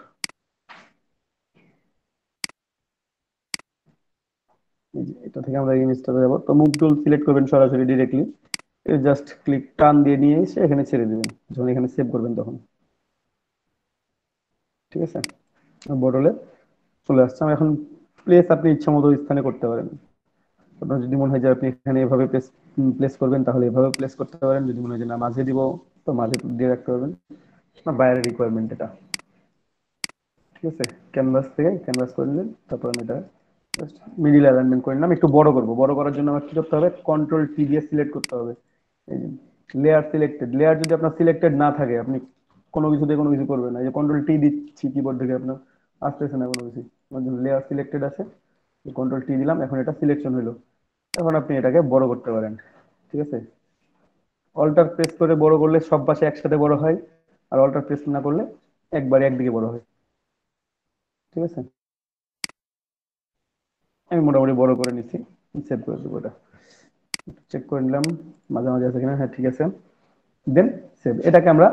এটা থেকে আমরা ইমেজটা যাবো, তো মুভ টুল সিলেক্ট করবেন সরাসরি ডিরেক্টলি, জাস্ট ক্লিক টান দিয়ে নিয়ে এসে এখানে ছেড়ে দিবেন, যখন এখানে সেভ করবেন তখন। ঠিক আছে, বটলে চলে আসছে। আমি এখন প্লেস আপনি ইচ্ছা মতো স্থানে করতে পারেন। আপনার যদি মনে হয় যে আপনি এখানে এভাবে প্লেস করবেন, তাহলে এভাবে প্লেস করতে পারেন। যদি মনে হয় যে না মাঝে দিব, তো মাঝে দিয়ে রাখতে পারবেন। আপনার বাইরের রিকোয়ারমেন্ট এটা। ঠিক আছে, ক্যানভাস থেকে ক্যানভাস করে নিলেন, তারপর আমি এটা জাস্ট মিডিল অ্যালাইনমেন্ট করে নিলাম। একটু বড় করবো, বড় করার জন্য আমার কি করতে হবে, কন্ট্রোল টি দিয়ে সিলেক্ট করতে হবে। এই যে লেয়ার সিলেক্টেড, লেয়ার যদি আপনার সিলেক্টেড না থাকে, আপনি কোনো কিছু দিয়ে কোনো কিছু করবেন না। এই যে কন্ট্রোল টি দিচ্ছি কিবোর্ড থেকে, আপনার আসতেছে না কোনো কিছু, আমার জন্য লেয়ার সিলেক্টেড আছে। কন্ট্রোল টি দিলাম, এখন এটা সিলেকশন হলো। এখন আপনি এটাকে বড় করতে পারেন। ঠিক আছে, অল্টার প্রেস করে বড় করলে সব পাশে একসাথে বড় হয়, আর অল্টার প্রেস না করলে একবারে একদিকে বড় হয়। ঠিক আছে, আমি মোটামুটি বড় করে নিচ্ছি, সেভ করে দেবো। এটা চেক করে নিলাম, মাঝে মাঝে আছে কিনা, হ্যাঁ ঠিক আছে। দেন সেভ, এটাকে আমরা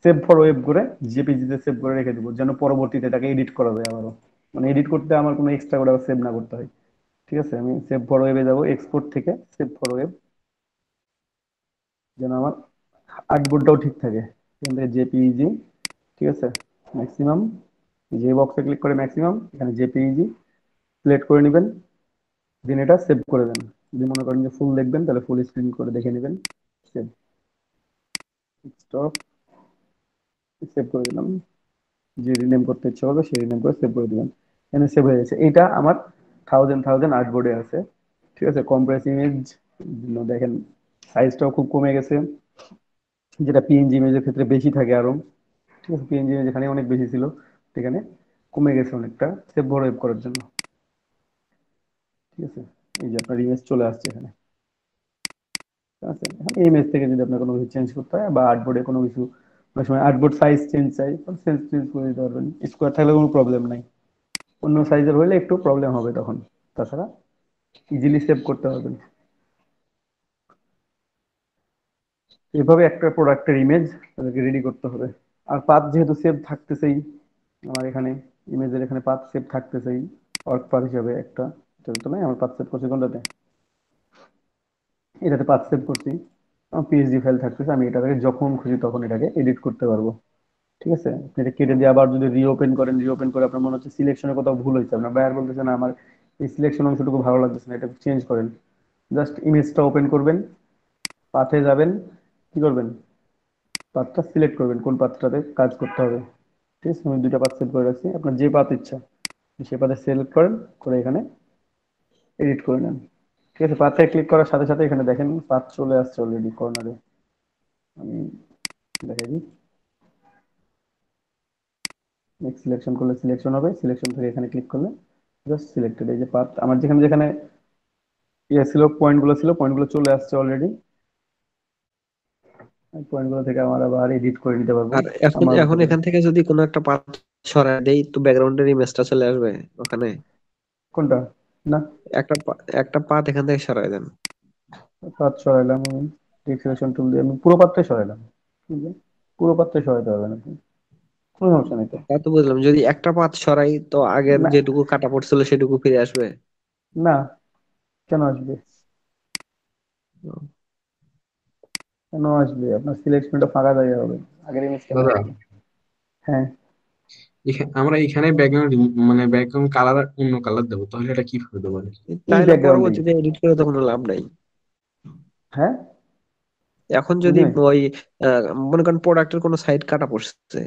সেভ ফর ওয়েব করে জেপিজিতে সেভ করে রেখে দেবো, যেন পরবর্তীতে এটাকে এডিট করা যায় আবারও। মানে এডিট করতে আমার কোনো এক্সট্রা করে সেভ না করতে হয়। ঠিক আছে, আমি সেভ ফর ওয়েবে যাবো, এক্সপোর্ট থেকে সেভ ফর ওয়েব, যেন আমার আর্টবোর্ডটাও ঠিক থাকে। এখান থেকে জেপিইজি। ঠিক আছে, ম্যাক্সিমাম, যে বক্সে ক্লিক করে ম্যাক্সিমাম, এখানে জেপিইজি সিলেক্ট করে নেবেন, দেন এটা সেভ করে দেন। যদি মনে করেন যে ফুল দেখবেন, তাহলে ফুল স্ক্রিন করে দেখে নেবেন। সেভ, স্টপ, সেভ করে দিলাম। যে রিনেম করতে ইচ্ছা হবে সেই রিনেম করে সেভ করে দিবেন। এখানে সেভ হয়ে গেছে। এইটা আমার থাউজেন্ড আর্টবোর্ডে আছে। ঠিক আছে, কম্প্রেস ইমেজ দেখেন, সাইজটাও খুব কমে গেছে, যেটা পিএনজি ইমেজের ক্ষেত্রে বেশি থাকে আরো। ঠিক আছে, পিএনজি ইমেজ এখানে অনেক বেশি ছিল, এখানে কমে গেছে অনেকটা, সেভ বড় ওয়েব করার জন্য। ঠিক আছে, এই যে আপনার ইমেজ চলে আসছে এখানে। ঠিক আছে, এখন এই ইমেজ থেকে যদি আপনার কোনো কিছু চেঞ্জ করতে হয়, বা আর্টবোর্ডে কোনো কিছু, অনেক সময় আর্টবোর্ড সাইজ চেঞ্জ চাই, চেঞ্জ করে দিতে পারবেন। স্কোয়ার থাকলে কোনো প্রবলেম নাই, অন্য সাইজের হলে একটু প্রবলেম হবে তখন। তাছাড়া ইজিলি সেভ করতে পারবেন। এভাবে একটা প্রোডাক্টের ইমেজ তাদেরকে রেডি করতে হবে। আর পাথ যেহেতু সেভ থাকতেছেই আমার এখানে, ইমেজের এখানে পাথ সেভ থাকতেছেই ওয়ার্ক পাথ হিসাবে একটা, এটা তো নাই আমার পাথ সেভ করছি কোনটাতে, এটাতে পাথ সেভ করছি, আমার পিএইচডি ফাইল থাকতেছে, আমি এটাকে যখন খুশি তখন এটাকে এডিট করতে পারবো। ঠিক আছে, আপনি এটা কেটে দিয়ে আবার যদি রিওপেন করেন, রিওপেন করে আপনার মনে হচ্ছে সিলেকশনে কোথাও ভুল হয়েছে, আপনার বায়ার বলতেছে না আমার এই সিলেকশন অংশটুকু ভালো লাগতেছে না, এটা চেঞ্জ করেন, জাস্ট ইমেজটা ওপেন করবেন, পাথে যাবেন, কি করবেন, পাথটা সিলেক্ট করবেন কোন পাথটাতে কাজ করতে হবে। ঠিক আছে, আমি দুইটা পাথ সেভ করে রাখছি, আপনার যে পাথ ইচ্ছা সে পাথে সিলেক্ট করেন, করে এখানে এডিট করে নেন। ঠিক আছে, পাথে ক্লিক করার সাথে সাথে এখানে দেখেন পাথ চলে আসছে অলরেডি কর্নারে, আমি দেখাই দিই। নেক্সট সিলেকশন করলে সিলেকশন হবে, সিলেকশন থেকে এখানে ক্লিক করলে জাস্ট সিলেক্টেড, এই যে পাথ আমার যেখানে যেখানে ইয়ে ছিল পয়েন্ট গুলো ছিল, পয়েন্ট গুলো চলে আসছে অলরেডি, পয়েন্ট গুলো থেকে আমার আবার এডিট করে নিতে পারবো আর এখন আমার মতো এখন করে। এখান থেকে যদি কোনো একটা পাথ সরায় দেই তো ব্যাকগ্রাউন্ডের ইমেজটা চলে আসবে ওখানে। কোনটা? না, একটা পাথ এখান থেকে সরায় দেন। পাথ সরাইলাম আমি, সিলেকশন টুল দিয়ে আমি পুরো পাথটাই সরাইলাম, ঠিক আছে, পুরো পাথটাই সরাইতে হবে নাকি, কোনো সমস্যা নেই তো। তা তো বুঝলাম, যদি একটা পাথ সরাই তো আগের না, যেটুকু কাটা পড়ছিল সেটুকু ফিরে আসবে। না, কেন আসবে, কেন আসবে, আপনার সিলেকশনটা ফাঁকা জায়গা হবে, আগের ইমেজ কেন দাদা, আসবে? হ্যাঁ, আমরা এখানে ব্যাকগ্রাউন্ড মানে ব্যাকগ্রাউন্ড কালার অন্য কালার দেবো, তাহলে এটা কিভাবে দেবো আর কি? এই তাহলে ব্যাকগ্রাউন্ডে, পরবর্তীতে এডিট করে তো কোনো লাভ নাই। হ্যাঁ, এখন বুঝি যদি নাই, ওই মনে করেন প্রোডাক্টের কোনো সাইট কাটা পড়ছে,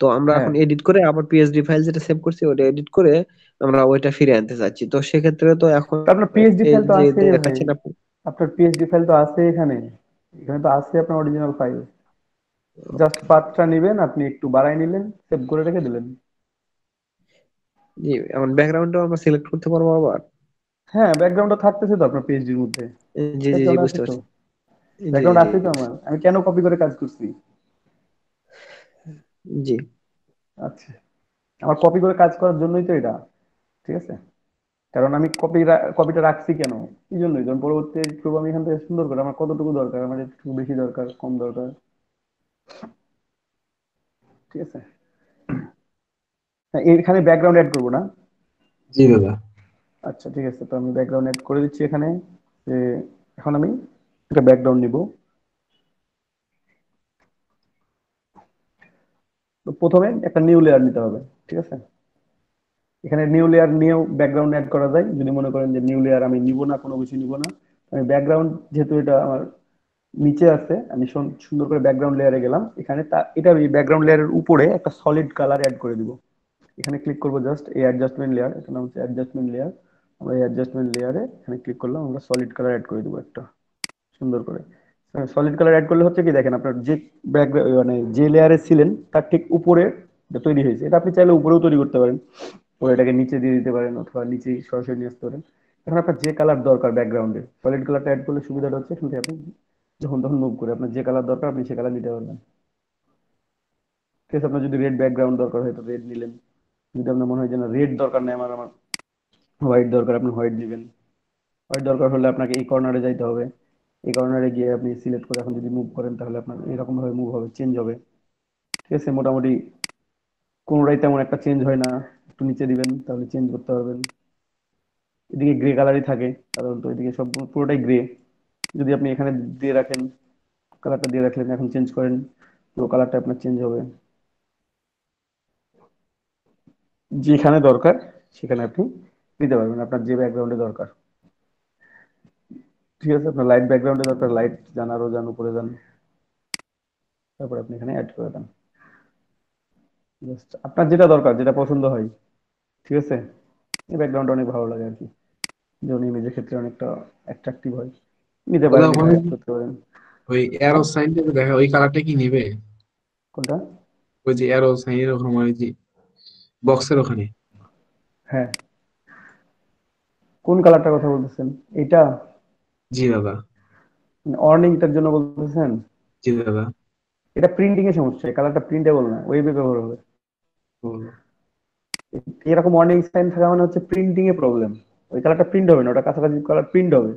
তো আমরা হ্যাঁ, এখন এডিট করে আবার পিএসডি ফাইল যেটা সেভ করছি ওটা এডিট করে আমরা ওইটা ফিরে আনতে চাচ্ছি, তো সেক্ষেত্রে তো এখন তা আপনার পিএইচডি এই ফাইল তো যে আছে ভাই, দেখাচ্ছেন আপনি। আপনার পিএইচডি ফাইল তো আছে এখানে, এখানে তো আছে আপনার অরিজিনাল ফাইল, জাস্ট পাথটা নেবেন আপনি, একটু বাড়াই নিলেন, সেভ করে রেখে দিলেন। জি, এখন ব্যাকগ্রাউন্ডটাও আমরা সিলেক্ট করতে পারবো আবার। হ্যাঁ, ব্যাকগ্রাউন্ডটা থাকতেছে তো আপনার পিএইচডির মধ্যে, জি জি জি, ব্যাকগ্রাউন্ড আছে বুঝতে তো, পারছি। জি ব্যাকগ্রাউন্ড জি আছে তো আমার, আমি কেন কপি করে কাজ করছি। জি। আচ্ছা, আমার কপি করে কাজ করার জন্যই তো এটা, ঠিক আছে, কারণ আমি কপিটা রাখছি কেন, এই জন্যই, কারণ পরবর্তী প্রোগ্রাম আমি এখান থেকে সুন্দর করে আমার কতটুকু দরকার, আমার একটু বেশি দরকার কম দরকার, ঠিক আছে। হ্যাঁ, এখানে ব্যাকগ্রাউন্ড অ্যাড করবো না। জি দাদা। আচ্ছা ঠিক আছে, তো আমি ব্যাকগ্রাউন্ড অ্যাড করে দিচ্ছি এখানে, যে এখন আমি একটা ব্যাকগ্রাউন্ড নিব। তো প্রথমে একটা নিউ লেয়ার নিতে হবে, ঠিক আছে, এখানে নিউ লেয়ার নিয়েও ব্যাকগ্রাউন্ড অ্যাড করা যায়, যদি মনে করেন যে নিউ লেয়ার আমি নিব না, কোনো কিছু নিব না, আমি ব্যাকগ্রাউন্ড যেহেতু এটা আমার নিচে আছে, আমি সুন্দর করে ব্যাকগ্রাউন্ড লেয়ারে গেলাম, এখানে এটা আমি ব্যাকগ্রাউন্ড লেয়ারের উপরে একটা সলিড কালার অ্যাড করে দিব, এখানে ক্লিক করবো, জাস্ট এই অ্যাডজাস্টমেন্ট লেয়ার, এটার নাম হচ্ছে অ্যাডজাস্টমেন্ট লেয়ার, আমরা এই অ্যাডজাস্টমেন্ট লেয়ারে এখানে ক্লিক করলাম, আমরা সলিড কালার অ্যাড করে দেবো একটা সুন্দর করে। সলিড কালার অ্যাড করলে হচ্ছে কি দেখেন, আপনার যে মানে যে লেয়ারে ছিলেন তার ঠিক উপরে এটা তৈরি হয়েছে, এটা আপনি চাইলে উপরেও তৈরি করতে পারেন, পরে এটাকে নিচে দিয়ে দিতে পারেন, অথবা নিচেই সরাসরি নিয়ে আসতে পারেন। এখন আপনার যে কালার দরকার ব্যাকগ্রাউন্ডে, সলিড কালারটা অ্যাড করলে সুবিধাটা হচ্ছে এখান থেকে আপনি যখন তখন মুভ করে আপনার যে কালার দরকার আপনি সে কালার নিতে পারবেন। ঠিক আছে, আপনার যদি রেড ব্যাকগ্রাউন্ড দরকার হয় তো রেড নিলেন, যদি আপনার মনে হয় যে না রেড দরকার নেই, আমার আমার হোয়াইট দরকার, আপনি হোয়াইট দিবেন। হোয়াইট দরকার হলে আপনাকে এই কর্নারে যাইতে হবে, এই কর্নারে গিয়ে আপনি সিলেক্ট করে এখন যদি মুভ করেন তাহলে আপনার এরকম ভাবে মুভ হবে, চেঞ্জ হবে। ঠিক আছে, মোটামুটি কোনোটাই তেমন একটা চেঞ্জ হয় না, একটু নিচে দিবেন তাহলে চেঞ্জ করতে পারবেন। এদিকে গ্রে কালারই থাকে সাধারণত, এদিকে সব পুরোটাই গ্রে, যদি আপনি এখানে দিয়ে রাখেন, কালারটা দিয়ে রাখলেন, এখন চেঞ্জ করেন, পুরো কালারটা আপনার চেঞ্জ হবে, যেখানে দরকার সেখানে আপনি দিতে পারবেন আপনার যে ব্যাকগ্রাউন্ডে দরকার। ঠিক আছে, আপনার লাইট ব্যাকগ্রাউন্ডে দরকার, লাইট যান, আরো যান, উপরে যান, তারপর আপনি এখানে অ্যাড করে দেন, জাস্ট আপনার যেটা দরকার, যেটা পছন্দ হয়। ঠিক আছে, এই ব্যাকগ্রাউন্ডটা অনেক ভালো লাগে আর কি, যেমন ইমেজের ক্ষেত্রে অনেকটা অ্যাট্রাকটিভ হয়, নিতে দাদা পারেন, এখানে ওখানে অ্যাড করতে পারেন। ওই অ্যারো হ্যাঁ, সাইন দেখা, ওই কালারটা কি নেবে? কোনটা? ওই যে অ্যারো সাইনের ওখানে, ওই যে বক্সের ওখানে। হ্যাঁ, কোন কালারটার কথা বলতেছেন, এটা জি দাদা। অর্নিংটার জন্য বলতেছেন? জি দাদা। এটা প্রিন্টিং এর সমস্যা, এই কালারটা প্রিন্টেবল না, ওয়েবে ব্যবহার হবে। ও, এরকম ওয়ার্নিং সাইন থাকা মানে হচ্ছে প্রিন্টিং এ প্রবলেম, ওই কালারটা প্রিন্ট হবে না, ওটা কাছাকাছি কালার প্রিন্ট হবে,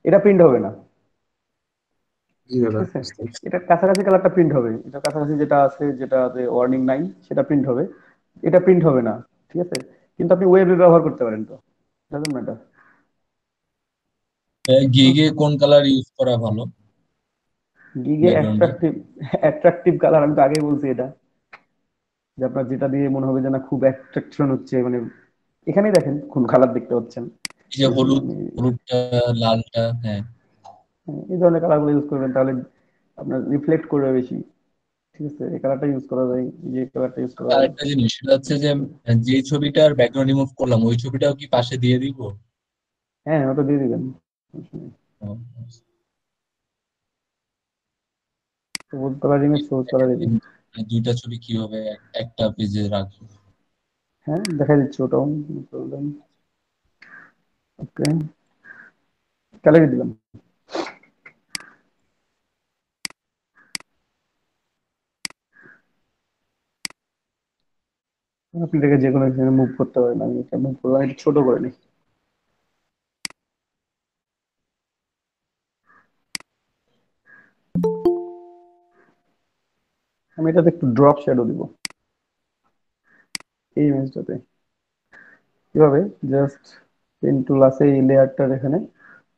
এটা প্রিন্ট হবে না। জি দাদা, ঠিক আছে, বুঝতে পারছি। এটা কাছাকাছি কালারটা প্রিন্ট হবে, এটা কাছাকাছি যেটা আছে যেটাতে ওয়ার্নিং নাই সেটা প্রিন্ট হবে, এটা প্রিন্ট হবে না। ঠিক আছে, কিন্তু আপনি ওয়েবে ব্যবহার করতে পারেন, তো ডাজন্ট ম্যাটার। গিগে কোন কালার ইউজ করা ভালো গিগে ব্যাকগ্রাউন্ডে? অ্যাট্রাকটিভ, অ্যাট্রাকটিভ কালার, আমি তো আগেই বলছি এটা, যে আপনার যেটা দিয়ে মনে হবে যে না খুব অ্যাট্রাকশন হচ্ছে, মানে এখানেই দেখেন কোন কালার দেখতে পাচ্ছেন। এই যে হলুদ, আমি হলুদটা, লালটা, হ্যাঁ। এই ধরনের কালারগুলো ইউজ করবেন, তাহলে আপনার রিফ্লেক্ট করবে বেশি। ঠিক আছে, এই কালারটা ইউজ করা যায়, এই কালারটা ইউজ করা যায়। আরেকটা জিনিস সেটা হচ্ছে যে যে ছবিটার ব্যাকগ্রাউন্ড রিমুভ করলাম ওই ছবিটাও কি পাশে দিয়ে দিব? হ্যাঁ, ওটা দিয়ে দিবেন, ও, সবুজ কালারিং এর সবুজ কালার দিবেন। দুইটা ছবি কিভাবে একটা পেজে রাখবো? হ্যাঁ, দেখা দিচ্ছে ওটাও, প্রবলেম। ওকে, গ্যালারি দিলাম। আপনি এটাকে যে কোনো এখানে মুভ করতে পারেন, আমি এটা মুভ করলাম, এটা ছোট করে নিই। আমি এটাতে একটু ড্রপ শ্যাডো দিব এই ইমেজটাতে। কিভাবে, জাস্ট পেন টুল আছে এই লেয়ারটার এখানে,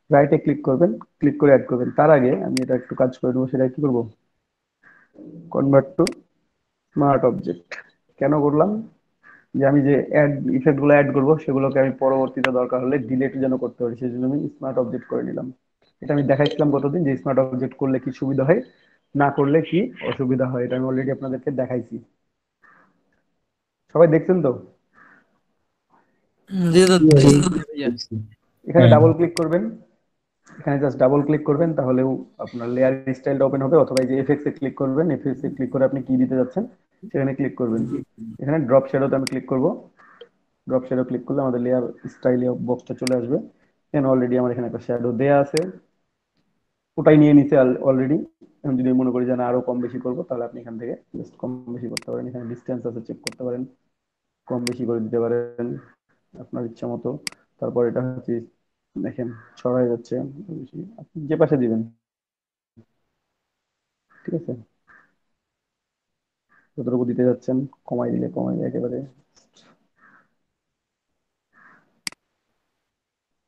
রাইটে ক্লিক করবেন, ক্লিক করে অ্যাড করবেন। তার আগে আমি এটা একটু কাজ করে দেবো, সেটা কি করবো, কনভার্ট টু স্মার্ট অবজেক্ট। কেন করলাম, যে আমি যে অ্যাড ইফেক্ট গুলো অ্যাড করবো সেগুলোকে আমি পরবর্তীতে দরকার হলে ডিলেট যেন করতে পারি, সেই জন্য আমি স্মার্ট অবজেক্ট করে নিলাম। এটা আমি দেখাইছিলাম গতদিন যে স্মার্ট অবজেক্ট করলে কি সুবিধা হয়, না করলে কি অসুবিধা হয়, এটা আমি অলরেডি আপনাদেরকে দেখাইছি। সবাই দেখছেন তো? জি দাদা, জি দাদা, জি বুঝতে ভাইয়া। পারছি। এখানে হ্যাঁ, ডাবল ক্লিক করবেন, এখানে জাস্ট ডাবল ক্লিক করবেন, তাহলেও আপনার লেয়ার স্টাইলটা ওপেন হবে, অথবা এই যে এফএক্স এ ক্লিক করবেন, এফএক্স এ ক্লিক করে আপনি কি দিতে যাচ্ছেন সেখানে ক্লিক করবেন। এখানে ড্রপ শ্যাডোতে আমি ক্লিক করব, ড্রপ শ্যাডো ক্লিক করলে আমাদের লেয়ার স্টাইল বক্সটা চলে আসবে। এখানে অলরেডি আমার এখানে একটা শ্যাডো দেয়া আছে, ওটাই নিয়ে নিছে অলরেডি। আমি যদি মনে করি যে না আরো কম বেশি করবো, তাহলে আপনি এখান থেকে জাস্ট কম বেশি করতে পারেন, এখানে ডিস্টেন্স আছে চেক করতে পারেন, কম বেশি করে দিতে পারেন আপনার ইচ্ছা মতো। তারপর এটা হচ্ছে দেখেন ছড়াই যাচ্ছে, আপনি যে পাশে দিবেন। ঠিক আছে, যতটুকু দিতে যাচ্ছেন কমাই দিলে কমাই একেবারে।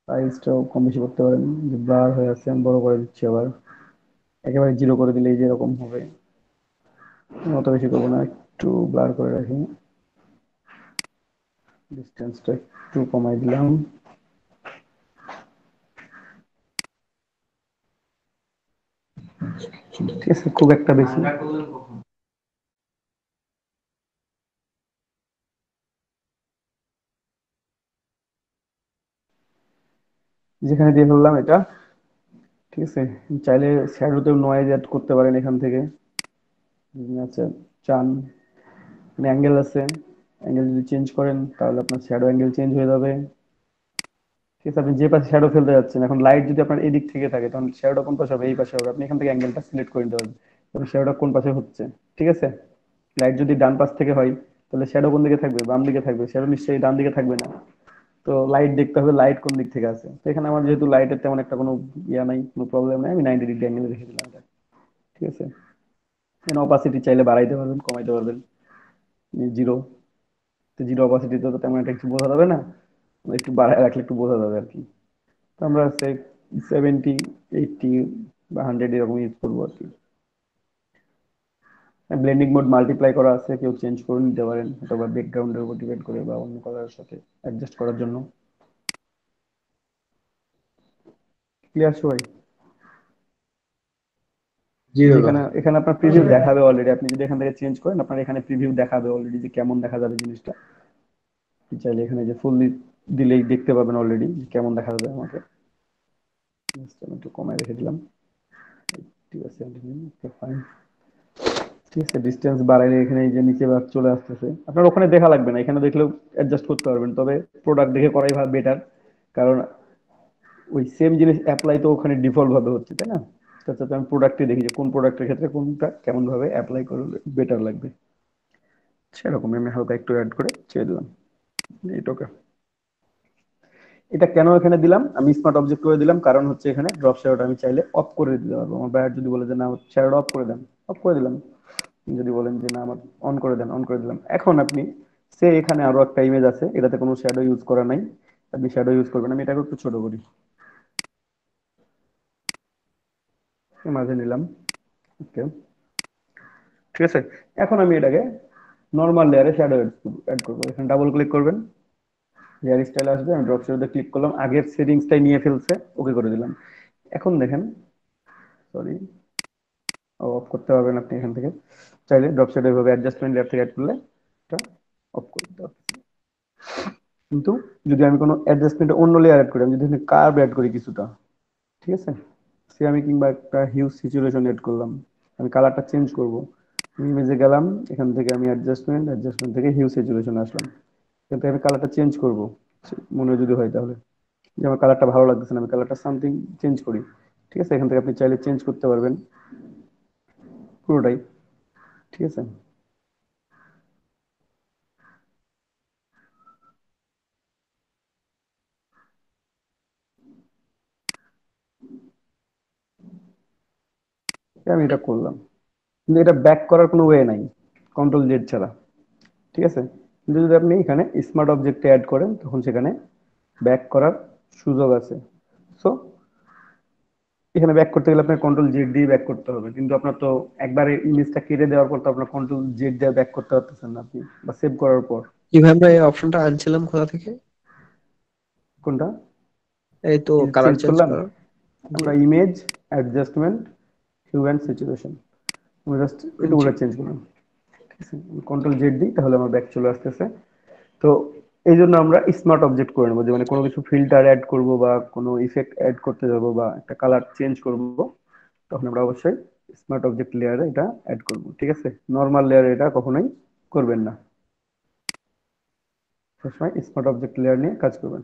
সাইজটাও কম বেশি করতে পারেন, যে ব্লার হয়ে আছে আমি বড় করে দিচ্ছি, আবার একেবারে জিরো করে দিলেই যেরকম হবে, অত বেশি করবো না, একটু ব্লার করে রাখি, ডিস্টেন্সটা একটু কমাই দিলাম। ঠিক আছে, খুব একটা বেশি যেখানে দিয়ে ফেললাম এটা। ঠিক আছে, চাইলে শ্যাডোতেও নয়েজ অ্যাড করতে পারেন এখান থেকে, আচ্ছা চান। অ্যাঙ্গেল আছে, অ্যাঙ্গেল যদি চেঞ্জ করেন তাহলে আপনার শ্যাডো অ্যাঙ্গেল চেঞ্জ হয়ে যাবে। ঠিক আছে, আপনি যে পাশে শ্যাডো ফেলতে যাচ্ছেন, এখন লাইট যদি আপনার এদিক থেকে থাকে তখন শ্যাডোটা কোন পাশে হবে, এই পাশে হবে, আপনি এখান থেকে অ্যাঙ্গেলটা সিলেক্ট করে নিতে পারবেন এবং শ্যাডোটা কোন পাশে হচ্ছে। ঠিক আছে, লাইট যদি ডান পাশ থেকে হয় তাহলে শ্যাডো কোন দিকে থাকবে, বাম দিকে থাকবে, শ্যাডো নিশ্চয়ই ডান দিকে থাকবে না। তো লাইট দেখতে হবে লাইট কোন দিক থেকে আছে, তো এখানে আমার যেহেতু লাইটের তেমন একটা কোনো ইয়া নাই, কোনো প্রবলেম নাই, আমি 90 ডিগ্রি অ্যাঙ্গেলে রেখে দিলাম এটা। ঠিক আছে, এখানে অপাসিটি চাইলে বাড়াইতে পারবেন কমাইতে পারবেন, জিরো, তো জিরো অপাসিটিতে তো তেমন একটা কিছু বোঝা যাবে না, একটু বাড়ায় রাখলে একটু বোঝা যাবে আর কি। তো আমরা 70, 80 বা 100 এরকম ইউজ করবো আর কি। ব্লেন্ডিং মোড মাল্টিপ্লাই করা আছে, কেউ চেঞ্জ করে নিতে পারেন, অথবা ব্যাকগ্রাউন্ডের উপর ডিপেন্ড করে বা অন্য কালারের সাথে অ্যাডজাস্ট করার জন্য। ক্লিয়ার সবাই? জি দাদা। যেখানে এখানে আপনার প্রিভিউ দেখাবে অলরেডি, আপনি যদি এখান থেকে চেঞ্জ করেন আপনার এখানে প্রিভিউ দেখাবে অলরেডি যে কেমন দেখা যাবে জিনিসটা। আপনি চাইলে এখানে যে ফুললি দিলেই দেখতে পাবেন অলরেডি কেমন দেখা যাবে আমাকে। Just আমি একটু কমায় রেখে দিলাম, ঠিক আছে, ফাইন। ঠিক আছে, ডিস্টেন্স বাড়াইলে এখানে এই যে নিচে বার চলে আসতেছে, আপনার ওখানে দেখা লাগবে না, এখানে দেখলেও অ্যাডজাস্ট করতে পারবেন, তবে প্রোডাক্ট দেখে করাই বেটার, কারণ ওই সেম জিনিস অ্যাপ্লাই তো ওখানে ডিফল্ট ভাবে হচ্ছে, তাই না? তাছাড়া আমি প্রোডাক্টে দেখি যে কোন প্রোডাক্টের ক্ষেত্রে কোনটা কেমন ভাবে অ্যাপ্লাই করলে বেটার লাগবে, সেরকম আমি হালকা একটু অ্যাড করে ছেড়ে দিলাম এইটাকে। এটা কেন এখানে দিলাম, আমি স্মার্ট অবজেক্ট করে দিলাম কারণ হচ্ছে এখানে ড্রপ শ্যাডোটা আমি চাইলে অফ করে দিতে পারবো। আমার বায়ার যদি বলে যে না শ্যাডো অফ করে দেন, অফ করে দিলাম। যদি বলেন যে না আমার অন করে দেন, অন করে দিলাম। এখন আপনি সে এখানে আরো একটা ইমেজ আছে, এটাতে কোনো শ্যাডো ইউজ করা নাই, আপনি শ্যাডো ইউজ করবেন। আমি এটাকে একটু ছোট করি, মাঝে নিলাম। ওকে, ঠিক আছে। এখন আমি এটাকে নর্মাল লেয়ারে শ্যাডো অ্যাড করবো। এখানে ডাবল ক্লিক করবেন, হেয়ার স্টাইল আসবে, আমি ড্রপ শ্যাডোতে ক্লিক করলাম, আগের সেটিংসটাই নিয়ে ফেলছে, ওকে করে দিলাম। এখন দেখেন, সরি, অফ করতে পারবেন আপনি এখান থেকে চাইলে, ড্রপ শ্যাডো এভাবে অ্যাডজাস্টমেন্ট লেয়ার থেকে অ্যাড করলে এটা অফ করে দিতে পারবেন। কিন্তু যদি আমি কোনো অ্যাডজাস্টমেন্টে অন্য লেয়ার অ্যাড করি, আমি যদি এখানে কার্ভ অ্যাড করি কিছুটা, ঠিক আছে, সে আমি কিংবা একটা হিউজ সিচুয়েশন এড করলাম, আমি কালারটা চেঞ্জ করব, ইমেজে গেলাম, এখান থেকে আমি অ্যাডজাস্টমেন্ট, অ্যাডজাস্টমেন্ট থেকে হিউজ সিচুয়েশন আসলাম, এখান থেকে আমি কালারটা চেঞ্জ করব মনে যদি হয় তাহলে, যে আমার কালারটা ভালো লাগতেছে না, আমি কালারটা সামথিং চেঞ্জ করি, ঠিক আছে, এখান থেকে আপনি চাইলে চেঞ্জ করতে পারবেন পুরোটাই, ঠিক আছে। আমি এটা করলাম, কিন্তু এটা ব্যাক করার কোনো ওয়ে নাই কন্ট্রোল জেড ছাড়া, ঠিক আছে। কিন্তু যদি আপনি এখানে স্মার্ট অবজেক্টে অ্যাড করেন তখন সেখানে ব্যাক করার সুযোগ আছে। সো এখানে ব্যাক করতে গেলে আপনার কন্ট্রোল জেড দিয়ে ব্যাক করতে হবে, কিন্তু আপনার তো একবারে ইমেজটা কেটে দেওয়ার পর তো আপনার কন্ট্রোল জেড দিয়ে ব্যাক করতে পারতেছেন না আপনি, বা সেভ করার পর। কিভাবে আমরা এই অপশনটা আনছিলাম কোথা থেকে? কোনটা এই তো কালার চেঞ্জ চেঞ্জ করলাম? করা। জি। আমরা image, adjustment, hue and situation, আমি জাস্ট জি। এটুকুটা চেঞ্জ করলাম, ঠিক আছে। কন্ট্রোল জেড দিই তাহলে আমার ব্যাক চলে আসতেছে। তো এই জন্য আমরা স্মার্ট অবজেক্ট করে নেবো, যে মানে কোনো কিছু ফিল্টার অ্যাড করব বা কোনো ইফেক্ট অ্যাড করতে যাব বা একটা কালার চেঞ্জ করব, তখন আমরা অবশ্যই স্মার্ট অবজেক্ট লেয়ারে এটা অ্যাড করব, ঠিক আছে। নর্মাল লেয়ারে এটা কখনোই করবেন না, সবসময় স্মার্ট অবজেক্ট লেয়ার নিয়ে কাজ করবেন।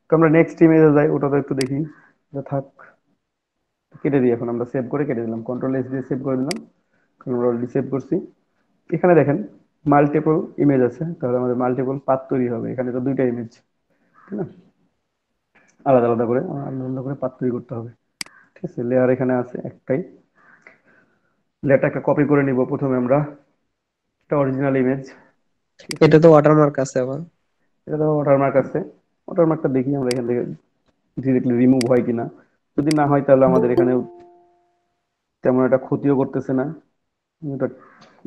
তো আমরা নেক্সট ইমেজে যাই, ওটা তো একটু দেখি, এটা থাক, কেটে দিই। এখন আমরা সেভ করে কেটে দিলাম, কন্ট্রোল এস দিয়ে সেভ করে দিলাম, কারণ আমরা অলরেডি সেভ করছি। এখানে দেখেন মাল্টিপল ইমেজ আছে, তাহলে আমাদের মাল্টিপল পাথ তৈরি হবে। এখানে তো দুইটা ইমেজ, তাই না, আলাদা আলাদা করে আলাদা আলাদা করে পাথ তৈরি করতে হবে, ঠিক আছে। লেয়ার এখানে আছে একটাই, লেয়ারটা একটা কপি করে নিব প্রথমে আমরা, একটা অরিজিনাল ইমেজ, ঠিক আছে। এটা তো ওয়াটারমার্ক আছে আবার। এটা তো ওয়াটারমার্ক আছে, ওয়াটারমার্কটা দেখি আমরা এখান থেকে ডিরেক্টলি রিমুভ হয় কিনা। যদি না হয় তাহলে আমাদের এখানে তেমন একটা ক্ষতিও করতেছে না, ওটা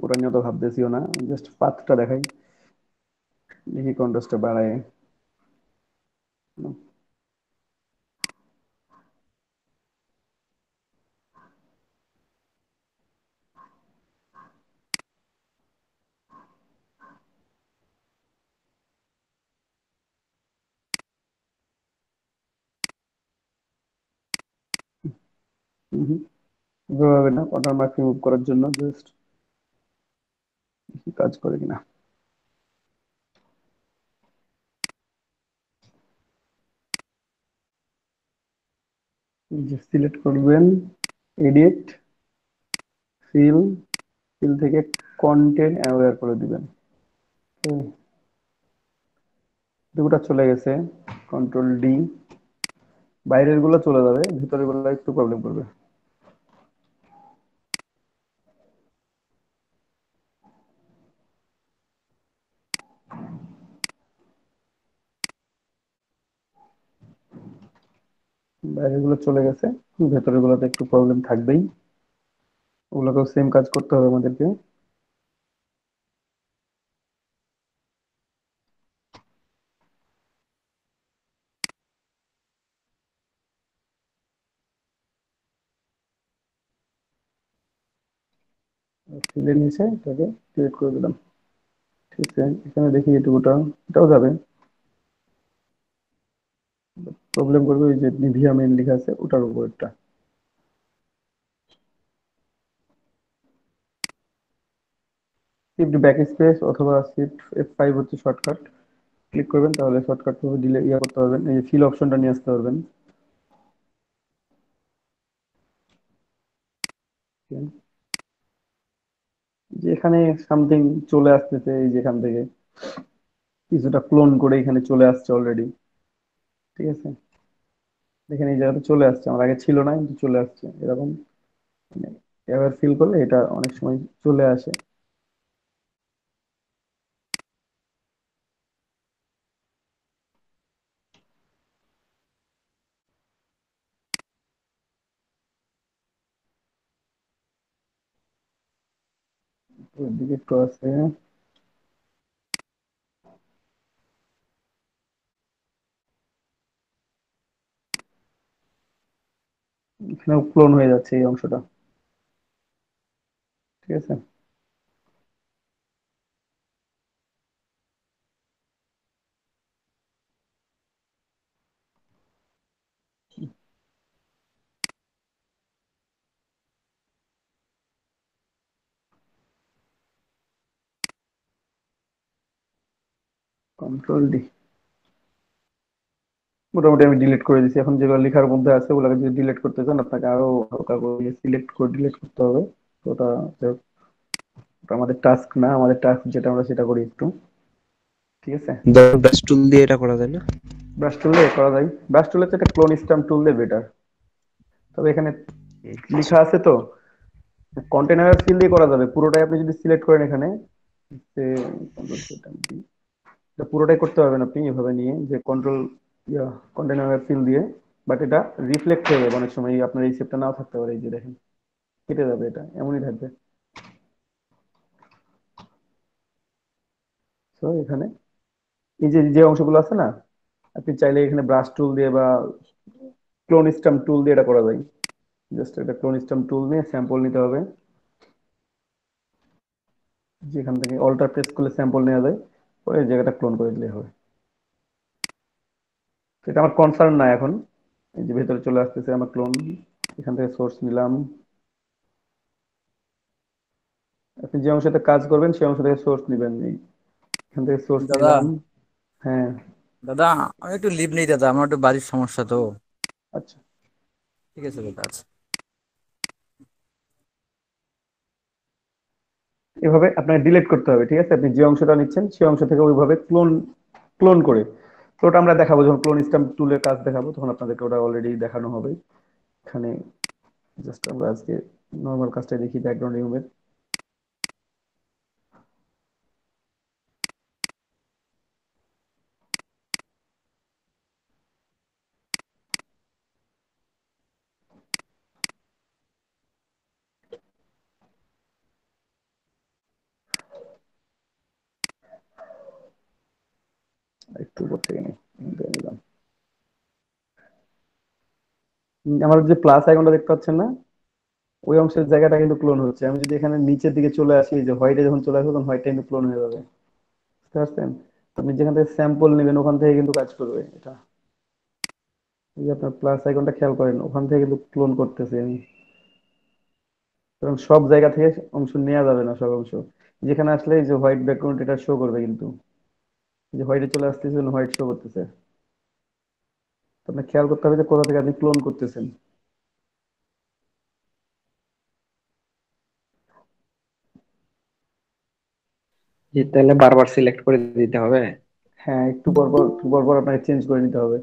ওটা নিয়ে তো ভাবতেছিও না, জাস্ট পাথটা দেখাই, দেখি কন্ট্রাস্টটা বাড়ায়। এভাবে না, ওয়াটারমার্ক রিমুভ করার জন্য জাস্ট কাজ করে কিনা, সিলেক্ট করবেন, এডিট, ফিল, ফিল থেকে কন্টেন্ট অ্যাওয়্যার করে দিবেন। দুটা চলে গেছে, কন্ট্রোল ডি, বাইরের গুলো চলে যাবে, ভিতরের গুলো একটু প্রবলেম করবে। বাইরের গুলো চলে গেছে, ভেতরের গুলোতে একটু প্রবলেম থাকবেই, ওগুলোকেও সেম কাজ করতে হবে আমাদেরকে। ফিলে নিচে এটাকে ক্রিয়েট করে দিলাম, ঠিক আছে। এখানে দেখি এটুকুটা, এটাও যাবে, প্রবলেম করবে ওই যে নিভিয়া মেন লেখা আছে ওটার উপরটা। শিফট ব্যাক স্পেস অথবা শিফট F5 হচ্ছে শর্টকাট, ক্লিক করবেন তাহলে শর্টকাট ভাবে দিলে ইয়া করতে পারবেন, এই যে ফিল অপশনটা নিয়ে আসতে পারবেন। যে এখানে সামথিং চলে আসতেছে এই যেখান থেকে, কিছুটা ক্লোন করে এখানে চলে আসছে অলরেডি। ঠিক আছে, দেখেন এই জায়গাটা চলে আসছে, আমার আগে ছিল না কিন্তু চলে আসছে এরকম। মানে এবার ফিল করলে এটা অনেক সময় চলে আসে। ওইদিকে একটু আছে, এখানেও ক্লোন হয়ে যাচ্ছে এই অংশটা। ঠিক আছে, কন্ট্রোল ডি। মোটামুটি আমি ডিলিট করে দিচ্ছি। এখন যেগুলো লেখার মধ্যে আছে ওগুলোকে যদি ডিলিট করতে চান আপনাকে আরো হালকা করে সিলেক্ট করে ডিলিট করতে হবে। তো ওটা ওটা আমাদের টাস্ক না, আমাদের টাস্ক যেটা আমরা সেটা করি একটু। ঠিক আছে, ব্রাশ টুল দিয়ে এটা করা যায় না? ব্রাশ টুল দিয়ে করা যায়। ব্রাশ টুলের চেয়ে ক্লোন স্ট্যাম্প টুল দিয়ে বেটার। তবে এখানে লেখা আছে তো, কন্টেনার ফিল দিয়ে করা যাবে পুরোটাই। আপনি যদি সিলেক্ট করেন এখানে যে এটা পুরোটাই করতে পারবেন আপনি এভাবে নিয়ে, যে কন্ট্রোল কন্টেনার ফিল দিয়ে। বাট এটা রিফ্লেক্ট হয়ে যাবে অনেক সময়, আপনার এই শেপটা নাও থাকতে পারে। এই যে দেখেন কেটে যাবে, এটা এমনই থাকবে। তো এখানে এই যে যে অংশগুলো আছে না, আপনি চাইলে এখানে ব্রাশ টুল দিয়ে বা ক্লোন স্ট্যাম্প টুল দিয়ে এটা করা যায়। জাস্ট এটা ক্লোন স্ট্যাম্প টুল নিয়ে স্যাম্পল নিতে হবে, যেখান থেকে অল্টার প্রেস করলে স্যাম্পল নেওয়া যায়, পরে এই জায়গাটা ক্লোন করে দিলে হবে। তো এটা আমার কনসার্ন না এখন। এই যে ভেতরে চলে আসতেছে আমার ক্লোন, এখান থেকে সোর্স নিলাম। আপনি যে অংশতে কাজ করবেন সেই অংশ থেকে সোর্স নেবেন, এখান থেকে সোর্স দাদা নিলাম। হ্যাঁ, দাদা আমি একটু লিভ নেই দাদা, আমার একটু বাড়ির সমস্যা তো। আচ্ছা। ঠিক আছে দাদা, আচ্ছা। এভাবে আপনাকে ডিলিট করতে হবে। ঠিক আছে, আপনি যে অংশটা নিচ্ছেন সেই অংশ থেকে ওইভাবে ক্লোন ক্লোন করে। তো ওটা আমরা দেখাবো যখন ক্লোন স্ট্যাম্প টুলের কাজ দেখাবো, তখন আপনাদেরকে ওটা অলরেডি দেখানো হবে। এখানে জাস্ট আমরা আজকে নর্মাল কাজটা দেখি ব্যাকগ্রাউন্ড রিমুভের। একটু উপর থেকে নিলাম। আমার যে প্লাস আইকনটা দেখতে পাচ্ছেন না, ওই অংশের জায়গাটা কিন্তু ক্লোন হচ্ছে। আমি যদি এখানে নিচের দিকে চলে আসি, যে হোয়াইটে যখন চলে আসবে তখন হোয়াইটটা কিন্তু ক্লোন হয়ে যাবে। বুঝতে পারছেন? আপনি যেখান থেকে স্যাম্পল নেবেন ওখান থেকে কিন্তু কাজ করবে এটা। এই যে আপনার প্লাস আইকনটা খেয়াল করেন, ওখান থেকে কিন্তু ক্লোন করতেছি আমি। কারণ সব জায়গা থেকে অংশ নেওয়া যাবে না, সব অংশ যেখানে আসলে এই যে হোয়াইট ব্যাকগ্রাউন্ড এটা শো করবে কিন্তু। এই যে হোয়াইটে চলে আসতেছে, হোয়াইট শো করতেছে। তো আপনার খেয়াল করতে হবে যে কোথা থেকে আপনি ক্লোন করতেছেন। যে তাহলে বারবার সিলেক্ট করে দিতে হবে? হ্যাঁ, একটু পর পর আপনাকে চেঞ্জ করে নিতে হবে।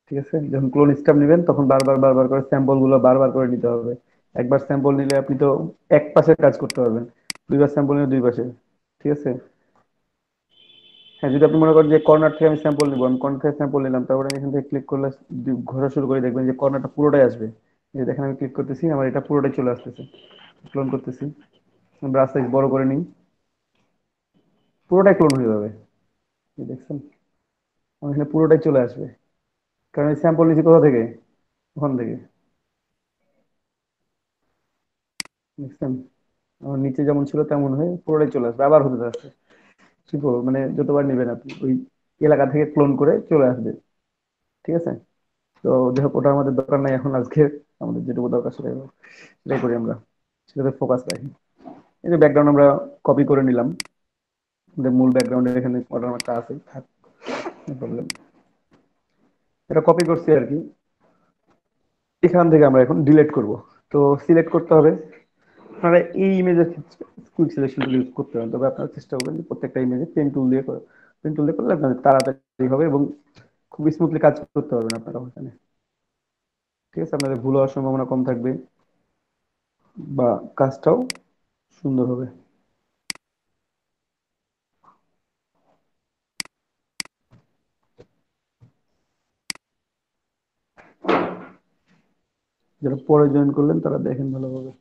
ঠিক আছে, যখন ক্লোন স্ট্যাম্প নেবেন তখন বারবার বারবার করে স্যাম্পল গুলো বারবার করে নিতে হবে। একবার স্যাম্পল নিলে আপনি তো এক পাশে কাজ করতে পারবেন, দুইবার স্যাম্পল নিলে দুই পাশে। ঠিক আছে, হ্যাঁ, যদি আপনি মনে করেন যে কর্নার থেকে আমি স্যাম্পল নিবো, আমি কর্নার থেকে স্যাম্পল নিলাম, তারপরে আমি এখান থেকে ক্লিক করলে ঘোরা শুরু করে দেখবেন যে কর্নারটা পুরোটাই আসবে। এই যে দেখেন আমি ক্লিক করতেছি, আমার এটা পুরোটাই চলে আসতেছে। ক্লোন করতেছি, ব্রাশ সাইজ বড় করে নিই, পুরোটাই ক্লোন হয়ে যাবে। এই দেখছেন, আমার এখানে পুরোটাই চলে আসবে, কারণ এই স্যাম্পল নিচ্ছি কোথা থেকে, ওখান থেকে। দেখছেন, আমার নিচে যেমন ছিল তেমন হয়ে পুরোটাই চলে আসবে, আবার হতে থাকছে। ঠিক আছে, মানে যতবার নেবেন আপনি ওই এলাকা থেকে ক্লোন করে চলে আসবে। ঠিক আছে, তো যাই হোক, ওটা আমাদের দরকার নাই এখন। আজকে আমাদের যেটুকু দরকার সেটাই করি আমরা, সেটাতে ফোকাস রাখি। এই যে ব্যাকগ্রাউন্ড আমরা কপি করে নিলাম, আমাদের মূল ব্যাকগ্রাউন্ডের এখানে ওয়াটারমার্কটা আছে, থাক, প্রবলেম। এটা কপি করছি আর কি। এখান থেকে আমরা এখন ডিলিট করব। তো সিলেক্ট করতে হবে, আপনারা এই ইমেজের কুইক সিলেকশন টুল ইউজ করতে পারেন, তবে আপনারা চেষ্টা করবেন যে প্রত্যেকটা ইমেজে পেন টুল দিয়ে করে। পেন টুল দিয়ে করলে আপনাদের তাড়াতাড়ি হবে এবং খুব স্মুথলি কাজ করতে পারবেন আপনারা ওখানে। ঠিক আছে, আপনাদের ভুল হওয়ার সম্ভাবনা কম থাকবে বা কাজটাও সুন্দর হবে। যারা পরে জয়েন করলেন তারা দেখেন ভালোভাবে।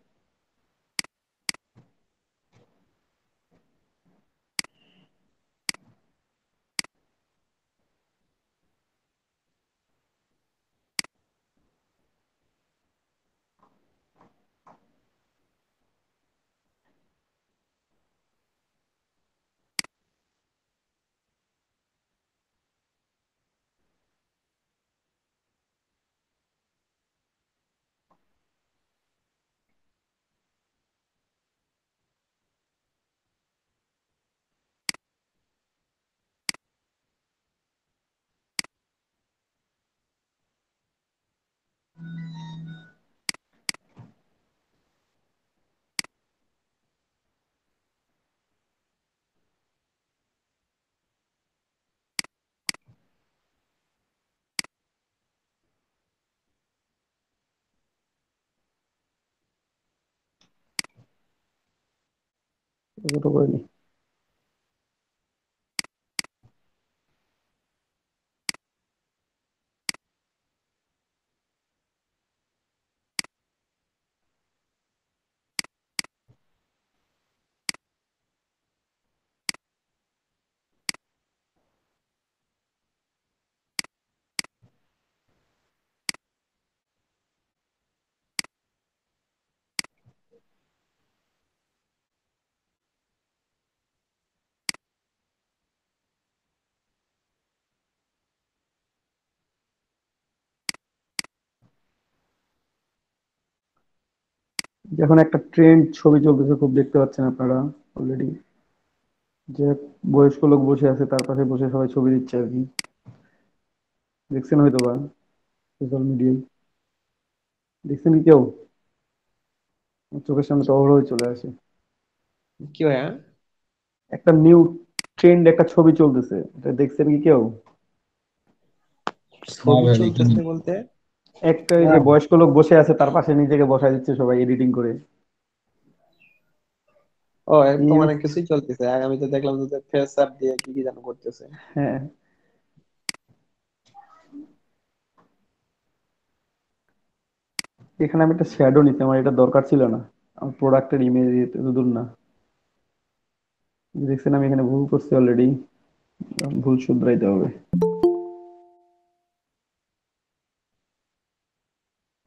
ছোট করে নিই। এখন একটা ট্রেন্ড ছবি চলতেছে, খুব দেখতে পাচ্ছেন আপনারা অলরেডি, যে বয়স্ক লোক বসে আছে তার পাশে বসে সবাই ছবি দিচ্ছে আর কি। দেখছেন হয়তো বা সোশ্যাল মিডিয়ায়, দেখছেন কি কেউ? আমার চোখের সামনে তো অহরহ চলে আসে। কি ভাইয়া? একটা নিউ ট্রেন্ড, একটা ছবি চলতেছে, এটা দেখছেন কি কেউ? না ছবি ভাই দেখিনি। চলতেছে বলতে? একটা এই যে বয়স্ক লোক বসে আছে তার পাশে নিজেকে বসায় দিচ্ছে সবাই এডিটিং করে। ও, এরকম এই- অনেক কিছুই চলতেছে। আমি তো দেখলাম যে ফেস অ্যাপ দিয়ে কি কি যেন করতেছে। হ্যাঁ, এখানে আমি একটা শ্যাডো নিতে, আমার এটা দরকার ছিল না, আমার প্রোডাক্টের ইমেজ এত দূর না। দেখছেন আমি এখানে ভুল করছি অলরেডি, ভুল শুধরাইতে হবে।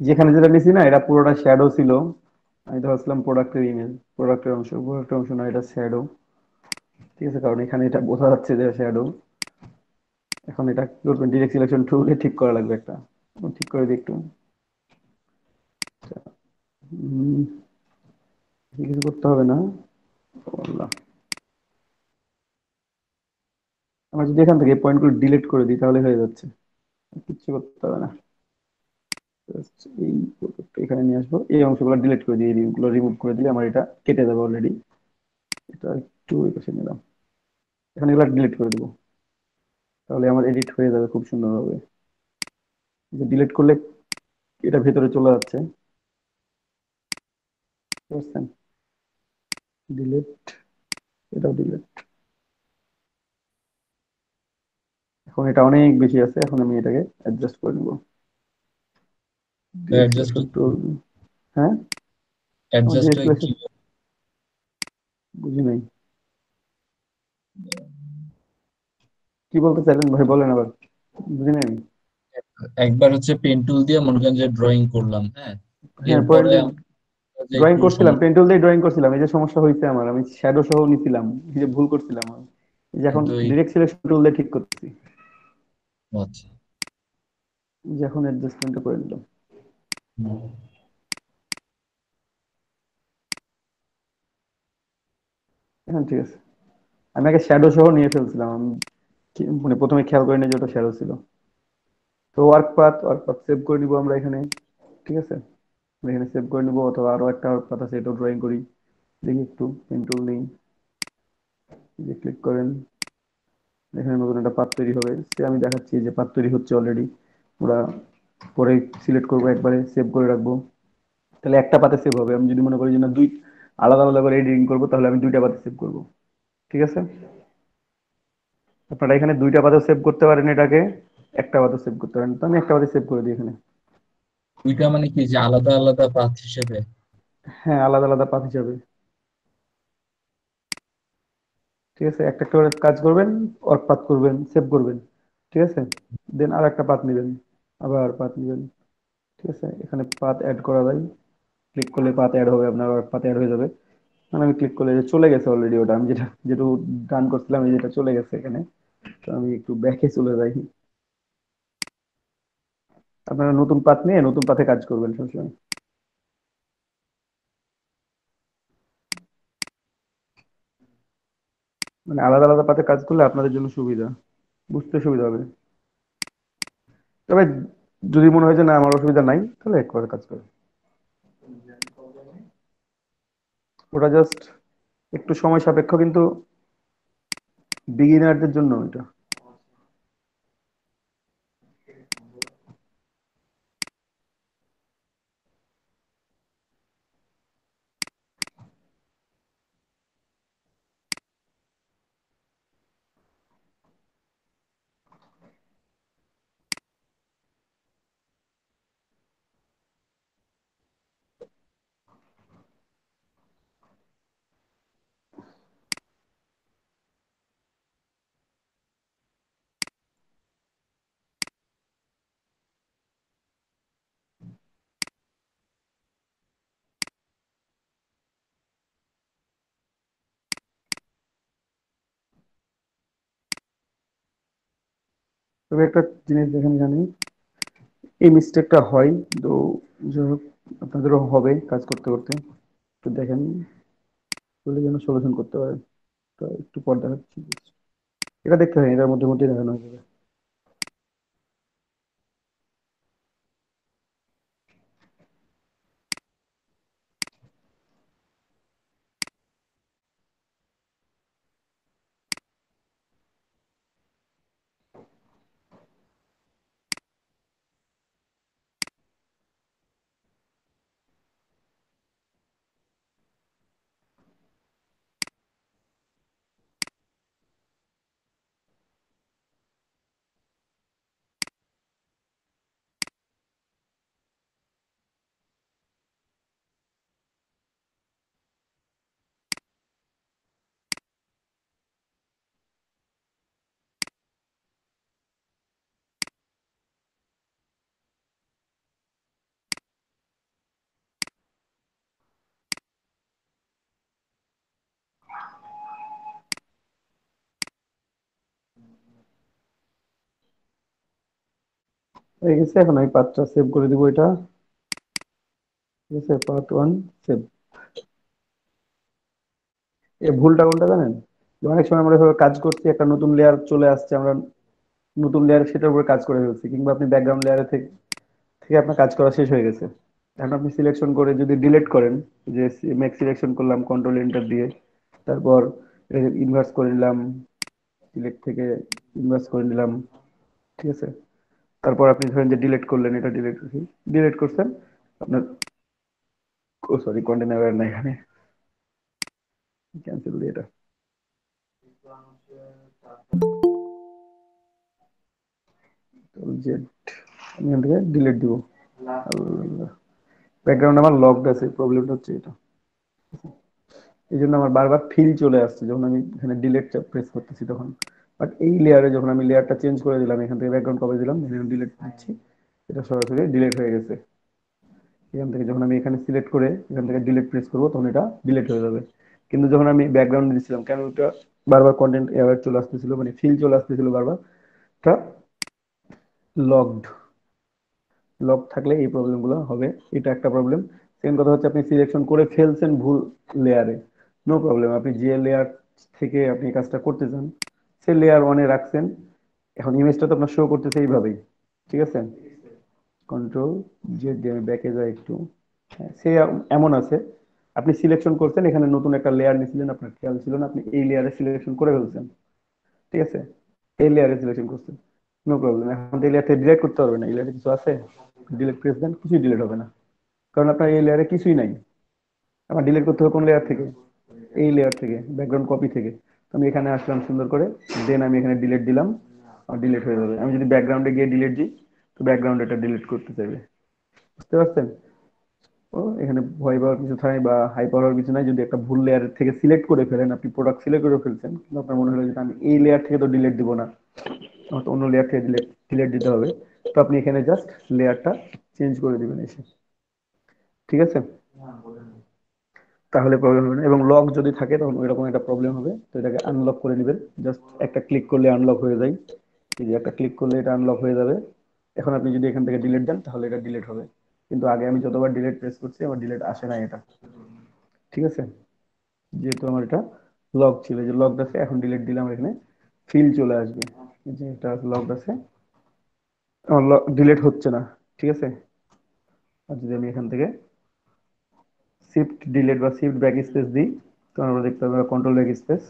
যেখানে যেটা নিছি না, এটা পুরোটা শ্যাডো ছিল, আমি তো ভাবছিলাম প্রোডাক্টের ইমেজ, প্রোডাক্টের অংশ না, এটা শ্যাডো। ঠিক আছে, কারণ এখানে এটা বোঝা যাচ্ছে যে শ্যাডো। এখন এটা কি করবেন, ডিরেক্ট সিলেকশন টুলে ঠিক করা লাগবে একটা, ঠিক করে দিই একটু। হম, কিছু করতে হবে না। আল্লাহ, আমরা যদি এখান থেকে পয়েন্টগুলো ডিলিট করে দিই তাহলে হয়ে যাচ্ছে, কিচ্ছু করতে হবে না। Just এই প্রোডাক্টটা এখানে নিয়ে আসবো, এই অংশগুলো ডিলিট করে দিই, এইগুলো রিমুভ করে দিলে আমার এটা কেটে যাবে অলরেডি। এটা একটু এই পাশে নিলাম, এখন এগুলো ডিলিট করে দেবো, তাহলে আমার এডিট হয়ে যাবে খুব সুন্দরভাবে। ডিলিট করলে এটা ভেতরে চলে যাচ্ছে, বুঝছেন? ডিলিট, এটাও ডিলিট। এখন এটা অনেক বেশি আছে, এখন আমি এটাকে অ্যাডজাস্ট করে নেবো। ডিরেক্ট অ্যাডজাস্ট সিলেকশন টুল, হ্যাঁ, আমার অ্যাডজাস্ট ডিরেক্ট সিলেকশন, কি? বুঝি নাই কি বলতে চাইলেন ভাই, বলেন আবার, বুঝি নাই আমি। একবার হচ্ছে পেন টুল দিয়ে মনে করেন যে ড্রয়িং করলাম, হ্যাঁ, হ্যাঁ, এরপরে পয়েন্ট আমরা যে ড্রয়িং একটু করছিলাম, সময় পেন টুল দিয়ে ড্রয়িং করছিলাম, এই যে সমস্যা হয়েছে আমার, আমি শ্যাডো সহ নিছিলাম, এই যে ভুল করছিলাম আমি, এই যে এখন কিন্তু এই ডিরেক্ট সিলেকশন টুল দিয়ে ঠিক করতেছি, আচ্ছা। এই যে এখন অ্যাডজাস্টমেন্ট করে নিলাম। হুম। হ্যাঁ ঠিক আছে, আমি আগে শ্যাডো সহ নিয়ে ফেলছিলাম, আমি মানে প্রথমে খেয়াল করিনি যে ওটা শ্যাডো ছিল। তো ওয়ার্ক পাথ সেভ করে নিবো আমরা এখানে। ঠিক আছে, আমরা এখানে সেভ করে নিবো, অথবা আরো একটা ওয়ার্ক পাথ আছে, এটাও ড্রয়িং করি। দেখি একটু পেন্টুল নেই, যে ক্লিক করেন, এখানে নতুন একটা পাথ তৈরি হবে। সে আমি দেখাচ্ছি যে পাথ তৈরি হচ্ছে অলরেডি। ওরা পরে সিলেক্ট করবো, একবারে সেভ করে রাখবো, তাহলে একটা পাতে সেভ হবে। আমি যদি মনে করি যে না দুই আলাদা আলাদা করে এডিটিং করবো, তাহলে আমি দুইটা পাতে সেভ করবো। ঠিক আছে, আপনারা এখানে দুইটা পাতে সেভ করতে পারেন, এটাকে একটা পাতে সেভ করতে পারেন। তো আমি একটা পাতে সেভ করে দিই এখানে। দুইটা মানে কি, যে আলাদা আলাদা পাথ হিসেবে? হ্যাঁ, আলাদা আলাদা পাত হিসাবে। ঠিক আছে, একটা একটা করে কাজ করবেন, ওয়ার্ক পাত করবেন, সেভ করবেন। ঠিক আছে, দেন আর একটা পাত নেবেন, আবার পাত নেবেন। ঠিক আছে, এখানে পাত অ্যাড করা যায়, ক্লিক করলে পাত অ্যাড হবে, আপনার ওয়ার্ক পাত অ্যাড হয়ে যাবে। মানে আমি ক্লিক করলে যে চলে গেছে অলরেডি, ওটা আমি যেটা যেটা ডান করছিলাম এই যেটা চলে গেছে এখানে। তো আমি একটু ব্যাকে চলে যাই। আপনারা নতুন পাত নিয়ে নতুন পাথে কাজ করবেন সবসময়। মানে আলাদা আলাদা পাথে কাজ করলে আপনাদের জন্য সুবিধা, বুঝতে সুবিধা হবে। তবে যদি মনে হয় যে না আমার অসুবিধা নাই, তাহলে এক করে কাজ করবেন। ওটা জাস্ট একটু সময় সাপেক্ষ, কিন্তু বিগিনারদের জন্য এটা। তবে একটা জিনিস দেখেন এখানে, এই মিস্টেকটা হয়, তো যাই হোক, আপনাদেরও হবে কাজ করতে করতে। তো দেখেন, বলে যেন সলিউশন করতে পারেন। তো একটু পর দেখাচ্ছি, এটা দেখতে হয়, এটার মধ্যে মধ্যে দেখানো হয়ে যাবে। হয়ে গেছে, এখন আমি পাথটা সেভ করে দিব এটা। ঠিক আছে, পার্ট ওয়ান সেভ। এই ভুলটা কোনটা জানেন, যে অনেক সময় আমরা এভাবে কাজ করছি, একটা নতুন লেয়ার চলে আসছে, আমরা নতুন লেয়ার সেটার উপরে কাজ করে ফেলছি, কিংবা আপনি ব্যাকগ্রাউন্ড লেয়ারে থেকে থেকে আপনার কাজ করা শেষ হয়ে গেছে। এখন আপনি সিলেকশন করে যদি ডিলিট করেন, যে মেক সিলেকশন করলাম কন্ট্রোল এন্টার দিয়ে, তারপর ইনভার্স করে নিলাম, সিলেক্ট থেকে ইনভার্স করে নিলাম। ঠিক আছে, তারপর আপনি ধরেন যে ডিলিট করলেন, এটা ডিলিট ডিলিট করছেন আপনার, ও সরি কন্টেনার না এখানে, ক্যান্সেল দিয়ে এটা জেড, আমি এখান থেকে ডিলিট দিব। ব্যাকগ্রাউন্ড আমার লকড আছে, প্রবলেমটা হচ্ছে এটা। এই জন্য আমার বারবার ফিল চলে আসছে যখন আমি এখানে ডিলিট প্রেস করতেছি তখন। বাট এই লেয়ারে যখন আমি লেয়ারটা চেঞ্জ করে দিলাম, এখান থেকে ব্যাকগ্রাউন্ড কপি দিলাম, এখানে ডিলিট দিচ্ছি, এটা সরাসরি ডিলিট হয়ে গেছে। এখান থেকে যখন আমি এখানে সিলেক্ট করে এখান থেকে ডিলিট প্রেস করবো, তখন এটা ডিলিট হয়ে যাবে। কিন্তু যখন আমি ব্যাকগ্রাউন্ড দিচ্ছিলাম, কেন ওটা বারবার কন্টেন্ট এরর চলে আসতেছিল, মানে ফিল চলে আসতেছিল বারবার, এটা লকড। লক থাকলে এই প্রবলেমগুলো হবে, এটা একটা প্রবলেম। সেকেন্ড কথা হচ্ছে, আপনি সিলেকশন করে ফেলছেন ভুল লেয়ারে, নো প্রবলেম, আপনি যে লেয়ার থেকে আপনি এই কাজটা করতে চান সে লেয়ার ওয়ানে রাখছেন। এখন ইমেজটা তো আপনার শো করতেছে এইভাবেই। ঠিক আছে, কন্ট্রোল জেড দিয়ে আমি ব্যাকে যাই একটু। হ্যাঁ, সে এমন আছে, আপনি সিলেকশন করছেন, এখানে নতুন একটা লেয়ার নিয়েছিলেন, আপনার খেয়াল ছিল না, আপনি এই লেয়ারে সিলেকশন করে ফেলছেন, ঠিক আছে, এই লেয়ারে সিলেকশন করছেন, নো প্রবলেম। এখন এই লেয়ার থেকে ডিলিট করতে পারবে না, এই লেয়ারে কিছু আছে, ডিলিট প্রেস দেন, কিছুই ডিলিট হবে না, কারণ আপনার এই লেয়ারে কিছুই নাই। আমার ডিলিট করতে হবে কোন লেয়ার থেকে? এই লেয়ার থেকে, ব্যাকগ্রাউন্ড কপি থেকে। তো আমি এখানে আসলাম সুন্দর করে, দেন আমি এখানে ডিলিট দিলাম, আর ডিলিট হয়ে যাবে। আমি যদি ব্যাকগ্রাউন্ডে গিয়ে ডিলিট দিই, তো ব্যাকগ্রাউন্ড এটা ডিলিট করতে চাইবে, বুঝতে পারছেন? ও এখানে ভয় পাওয়ার কিছু নাই বা হাই পাওয়ার কিছু নাই। যদি একটা ভুল লেয়ার থেকে সিলেক্ট করে ফেলেন, আপনি প্রোডাক্ট সিলেক্ট করে ফেলছেন, কিন্তু আপনার মনে হলো যে আমি এই লেয়ার থেকে তো ডিলিট দিব না, আমার তো অন্য লেয়ার থেকে ডিলিট দিতে হবে, তো আপনি এখানে জাস্ট লেয়ারটা চেঞ্জ করে দিবেন এসে, ঠিক আছে, তাহলে প্রবলেম হবে না। এবং লক যদি থাকে তখন ওইরকম একটা প্রবলেম হবে, তো এটাকে আনলক করে নেবেন, জাস্ট একটা ক্লিক করলে আনলক হয়ে যায়, এই যে একটা ক্লিক করলে এটা আনলক হয়ে যাবে। এখন আপনি যদি এখান থেকে ডিলিট দেন তাহলে এটা ডিলিট হবে, কিন্তু আগে আমি যতবার ডিলিট প্রেস করছি আমার ডিলিট আসে না এটা, ঠিক আছে, যেহেতু আমার এটা লক ছিল, যে লক আছে, এখন ডিলিট দিলে আমার এখানে ফিল চলে আসবে, এই যে এটা লক আছে, আমার ডিলিট হচ্ছে না, ঠিক আছে। আর যদি আমি এখান থেকে শিফট ডিলিট বা শিফট ব্যাক স্পেস দিই, তখন আমরা দেখতে পাবো কন্ট্রোল ব্যাক স্পেস,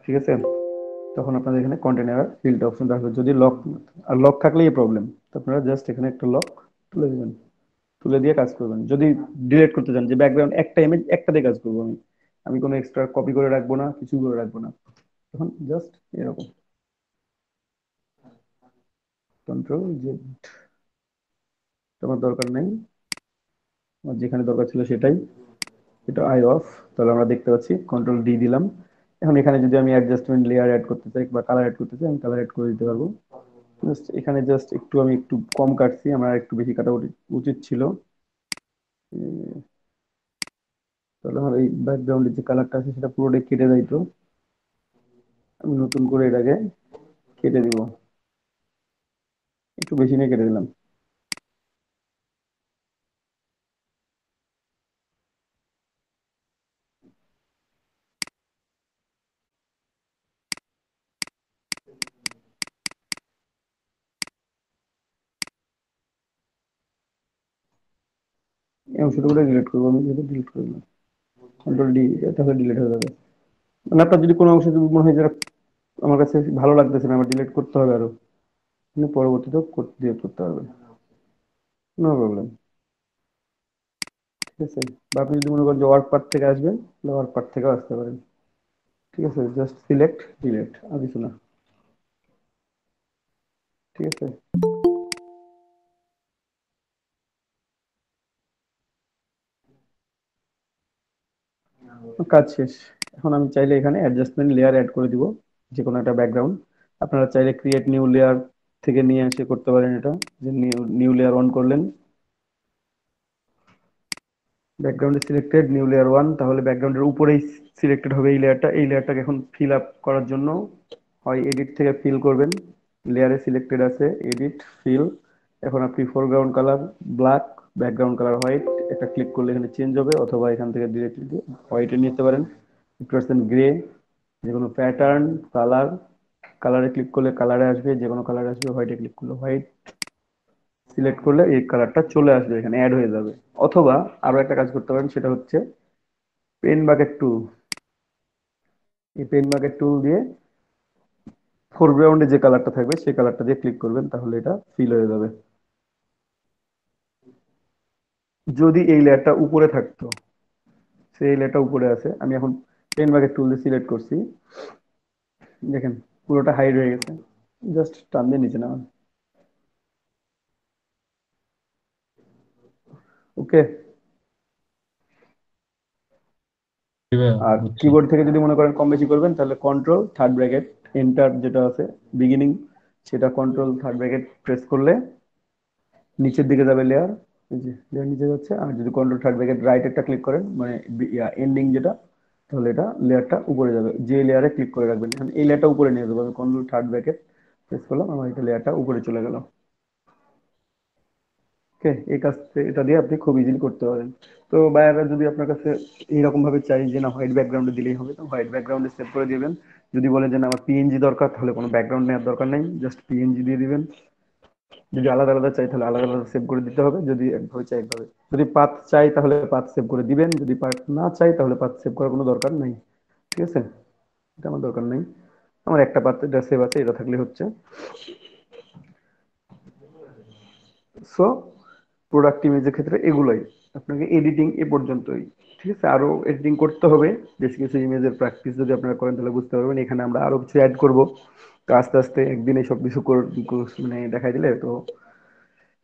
ঠিক আছে, তখন আপনাদের এখানে কন্টেনার ফিল্ড অপশনটা আসবে। যদি লক, আর লক থাকলেই প্রবলেম, তো আপনারা জাস্ট এখানে একটা লক তুলে দিবেন, তুলে দিয়ে কাজ করবেন। যদি ডিলিট করতে চান, যে ব্যাকগ্রাউন্ড একটা ইমেজ একটাতে কাজ করবো আমি, আমি কোনো এক্সট্রা কপি করে রাখবো না, কিছু করে রাখবো না, তখন জাস্ট এরকম কন্ট্রোল জেড, তোমার দরকার নেই, আমার যেখানে দরকার ছিল সেটাই, এটা আই অফ, তাহলে আমরা দেখতে পাচ্ছি কন্ট্রোল ডি দিলাম। এখন এখানে যদি আমি অ্যাডজাস্টমেন্ট লেয়ার অ্যাড করতে চাই বা কালার অ্যাড করতে চাই, আমি কালার অ্যাড করে দিতে পারবো। জাস্ট এখানে জাস্ট একটু আমি একটু কম কাটছি, আমার একটু বেশি কাটা উচিত ছিল, তাহলে আমার এই ব্যাকগ্রাউন্ডের যে কালারটা আছে সেটা পুরোটাই কেটে যাইতো। আমি নতুন করে এটাকে কেটে দিব, একটু বেশি নিয়ে কেটে দিলাম। এই অংশটা করে ডিলিট করবো, আমি যেটা ডিলিট করে দিলাম, কন্ট্রোল ডি, তাহলে ডিলিট হয়ে যাবে। মানে আপনার যদি কোনো অংশ যদি মনে হয় যে আমার কাছে ভালো লাগতেছে না, আমার ডিলিট করতে হবে আরো, আপনি পরবর্তীতেও ডিলিট করতে পারবেন, নো প্রবলেম, ঠিক আছে। বা আপনি যদি মনে করেন যে ওয়ার্ক পার্ট থেকে আসবেন, তাহলে ওয়ার্ক পার্ট থেকেও আসতে পারেন, ঠিক আছে, জাস্ট সিলেক্ট ডিলিট, আর কিছু না, ঠিক আছে। কাজ শেষ। এখন আমি চাইলে এখানে অ্যাডজাস্টমেন্ট লেয়ার অ্যাড করে দিব, যে কোনো একটা ব্যাকগ্রাউন্ড। আপনারা চাইলে ক্রিয়েট নিউ লেয়ার থেকে নিয়ে এসে করতে পারেন এটা, যে নিউ লেয়ার অন করলেন, ব্যাকগ্রাউন্ডে সিলেক্টেড নিউ লেয়ার ওয়ান, তাহলে ব্যাকগ্রাউন্ডের উপরেই সিলেক্টেড হবে এই লেয়ারটা। এই লেয়ারটাকে এখন ফিল আপ করার জন্য হয় এডিট থেকে ফিল করবেন, লেয়ারে সিলেক্টেড আছে এডিট ফিল, এখন আপনি foreground colour black, background colour white, একটা ক্লিক করলে এখানে চেঞ্জ হবে, অথবা এখান থেকে ডিরেক্টলি হোয়াইটে নিতে পারেন, 50% গ্রে, যে কোনো প্যাটার্ন কালার, কালারে ক্লিক করলে কালারে আসবে, যে কোনো কালারে আসবে, হোয়াইটে ক্লিক করলে হোয়াইট সিলেক্ট করলে এই কালারটা চলে আসবে, এখানে অ্যাড হয়ে যাবে। অথবা আরো একটা কাজ করতে পারেন, সেটা হচ্ছে পেন বাকেট টুল, এই পেন বাকেট টুল দিয়ে ফোরগ্রাউন্ডে যে কালারটা থাকবে সেই কালারটা দিয়ে ক্লিক করবেন, তাহলে এটা ফিল হয়ে যাবে। যদি এই লেয়ারটা উপরে থাকতো, সেই লেয়ারটা উপরে আছে, আমি এখন পেন বাকেট টুল দিয়ে সিলেক্ট করছি, দেখেন পুরোটা হাইড হয়ে গেছে, জাস্ট টান দিয়ে নিচে নামান, ওকে। আর বুঝছি। কিবোর্ড থেকে যদি মনে করেন কম বেশি করবেন, তাহলে কন্ট্রোল থার্ড ব্র্যাকেট এন্টার যেটা আছে বিগিনিং, সেটা কন্ট্রোল থার্ড ব্র্যাকেট প্রেস করলে নিচের দিকে যাবে লেয়ার, এই যে লেয়ার নিচে যাচ্ছে। আর যদি কন্ট্রোল থার্ড ব্র্যাকেট রাইট একটা ক্লিক করেন, মানে এন্ডিং যেটা, তাহলে এটা লেয়ারটা উপরে যাবে, যে লেয়ারে ক্লিক করে রাখবেন। এখন এই লেয়ারটা উপরে নিয়ে যাবো, আমি কন্ট্রোল থার্ড ব্র্যাকেট প্রেস করলাম, আমার এটা লেয়ারটা উপরে চলে গেল, ওকে। এই কাজ এটা দিয়ে আপনি খুব ইজিলি করতে পারেন। তো বায়াররা যদি আপনার কাছে এইরকম ভাবে চাই যে না হোয়াইট ব্যাকগ্রাউন্ডে দিলেই হবে, তো হোয়াইট ব্যাকগ্রাউন্ডে সেভ করে দিবেন। যদি বলেন যে না আমার পিএনজি দরকার, তাহলে কোনো ব্যাকগ্রাউন্ড নেওয়ার দরকার নেই, জাস্ট পিএনজি দিয়ে দিবেন, যদি আলাদা আলাদা চাই তাহলে আলাদা আলাদা সেভ করে দিতে হবে, যদি একভাবে চাই একভাবে। যদি পাথ চাই তাহলে পাথ সেভ করে দিবেন, যদি পাথ না চাই তাহলে পাথ সেভ করার কোনো দরকার নেই। ঠিক আছে, এটা আমার দরকার নেই, আমার একটা পাথ এটা সেভ আছে, এটা থাকলে হচ্ছে। সো প্রোডাক্ট ইমেজের ক্ষেত্রে এগুলোই, আপনাকে এডিটিং এ পর্যন্তই। ঠিক আছে, আরো এডিটিং করতে হবে, বেশ কিছু ইমেজের প্র্যাকটিস যদি আপনারা করেন তাহলে বুঝতে পারবেন। এখানে আমরা আরো কিছু অ্যাড করব, তো আস্তে আস্তে একদিনে সব কিছু মানে দেখাই দিলে তো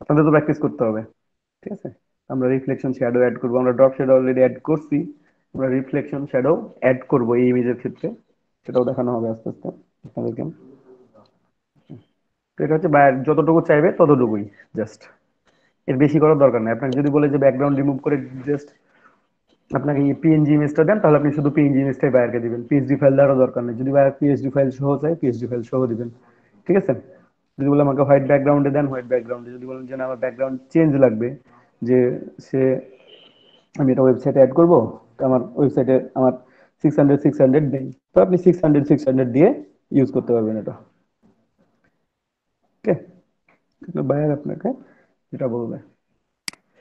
আপনাদের তো প্র্যাকটিস করতে হবে। ঠিক আছে, আমরা রিফ্লেকশন শ্যাডো অ্যাড করবো, আমরা ড্রপ শ্যাডো অলরেডি অ্যাড করছি, আমরা রিফ্লেকশন শ্যাডো অ্যাড করবো এই ইমেজের ক্ষেত্রে, সেটাও দেখানো হবে আস্তে আস্তে আপনাদেরকে। তো এটা হচ্ছে বায়ার যতটুকু চাইবে ততটুকুই, জাস্ট এর বেশি করার দরকার নেই। আপনাকে যদি বলে যে ব্যাকগ্রাউন্ড রিমুভ করে জাস্ট আপনাকে পিএনজি ইমেজটা দেন, তাহলে আপনি শুধু পিএনজি ইমেজটাই বায়ারকে দিবেন, পিএইচডি ফাইল দেওয়ারও দরকার নেই। যদি বায়ার পিএইচডি ফাইল সহ চাই পিএইচডি ফাইল সহ দিবেন। ঠিক আছে, যদি বলে আমাকে হোয়াইট ব্যাকগ্রাউন্ডে দেন হোয়াইট ব্যাকগ্রাউন্ডে, যদি বলেন যে না আমার ব্যাকগ্রাউন্ড চেঞ্জ লাগবে, যে সে আমি এটা ওয়েবসাইটে অ্যাড করবো, তো আমার ওয়েবসাইটে আমার 600 নেই, তো আপনি 600 দিয়ে ইউজ করতে পারবেন এটা। ওকে, বায়ার আপনাকে যেটা বলবে।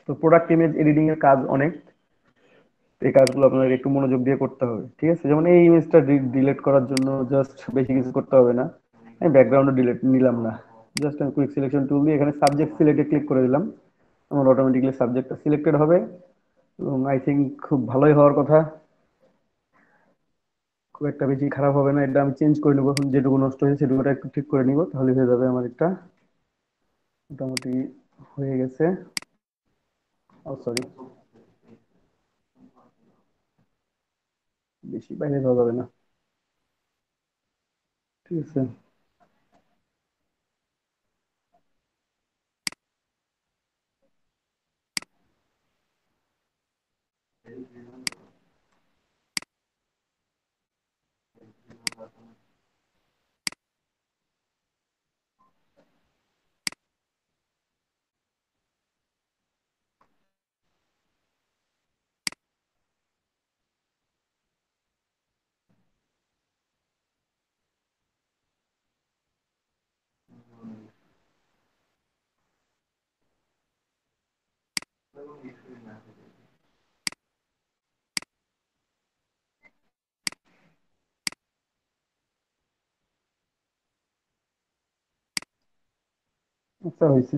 তো প্রোডাক্ট ইমেজ এডিটিং এর কাজ অনেক, এই কাজগুলো আপনাকে একটু মনোযোগ দিয়ে করতে হবে। ঠিক আছে, যেমন এই ইমেজটা ডিলিট করার জন্য জাস্ট বেশি কিছু করতে হবে না, আমি ব্যাকগ্রাউন্ড ডিলিট নিলাম না, জাস্ট আমি কুইক সিলেকশন টুল দিয়ে এখানে সাবজেক্ট সিলেক্টে ক্লিক করে দিলাম, আমার অটোমেটিকলি সাবজেক্টটা সিলেক্টেড হবে, এবং আই থিঙ্ক খুব ভালোই হওয়ার কথা, খুব একটা বেশি খারাপ হবে না। এটা আমি চেঞ্জ করে নেবো, এখন যেটুকু নষ্ট হয়েছে সেটুকুটা একটু ঠিক করে নিব, তাহলে হয়ে যাবে আমার একটা মোটামুটি হয়ে গেছে। ও সরি, বেশি বাইরে যাওয়া যাবে না। ঠিক আছে, আচ্ছা হয়েছে।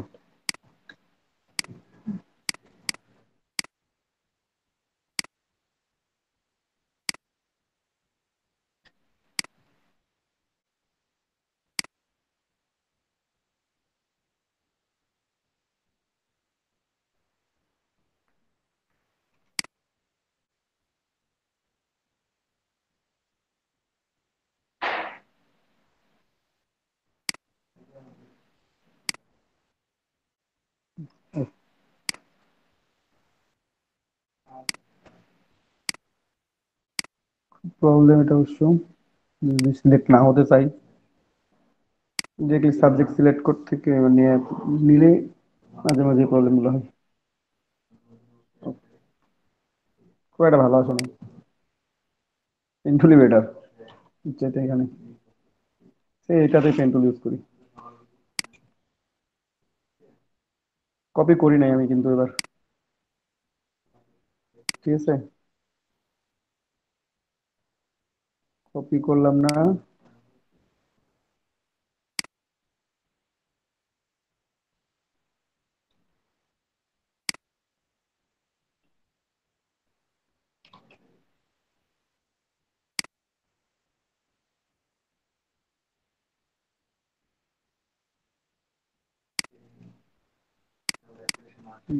প্রবলেম এটা অবশ্য, যদি সিলেক্ট না হতে চাই, ডিরেক্টলি সাবজেক্ট সিলেক্ট করতে থেকে নিয়ে নিলে মাঝে মাঝে প্রবলেমগুলো হয়, খুব একটা ভালো আসে না। পেন্টুলি বেটার, যেটা এখানে এটাতে পেন্টুল ইউজ করি, কপি করি নাই আমি কিন্তু এবার। ঠিক আছে, কপি করলাম না।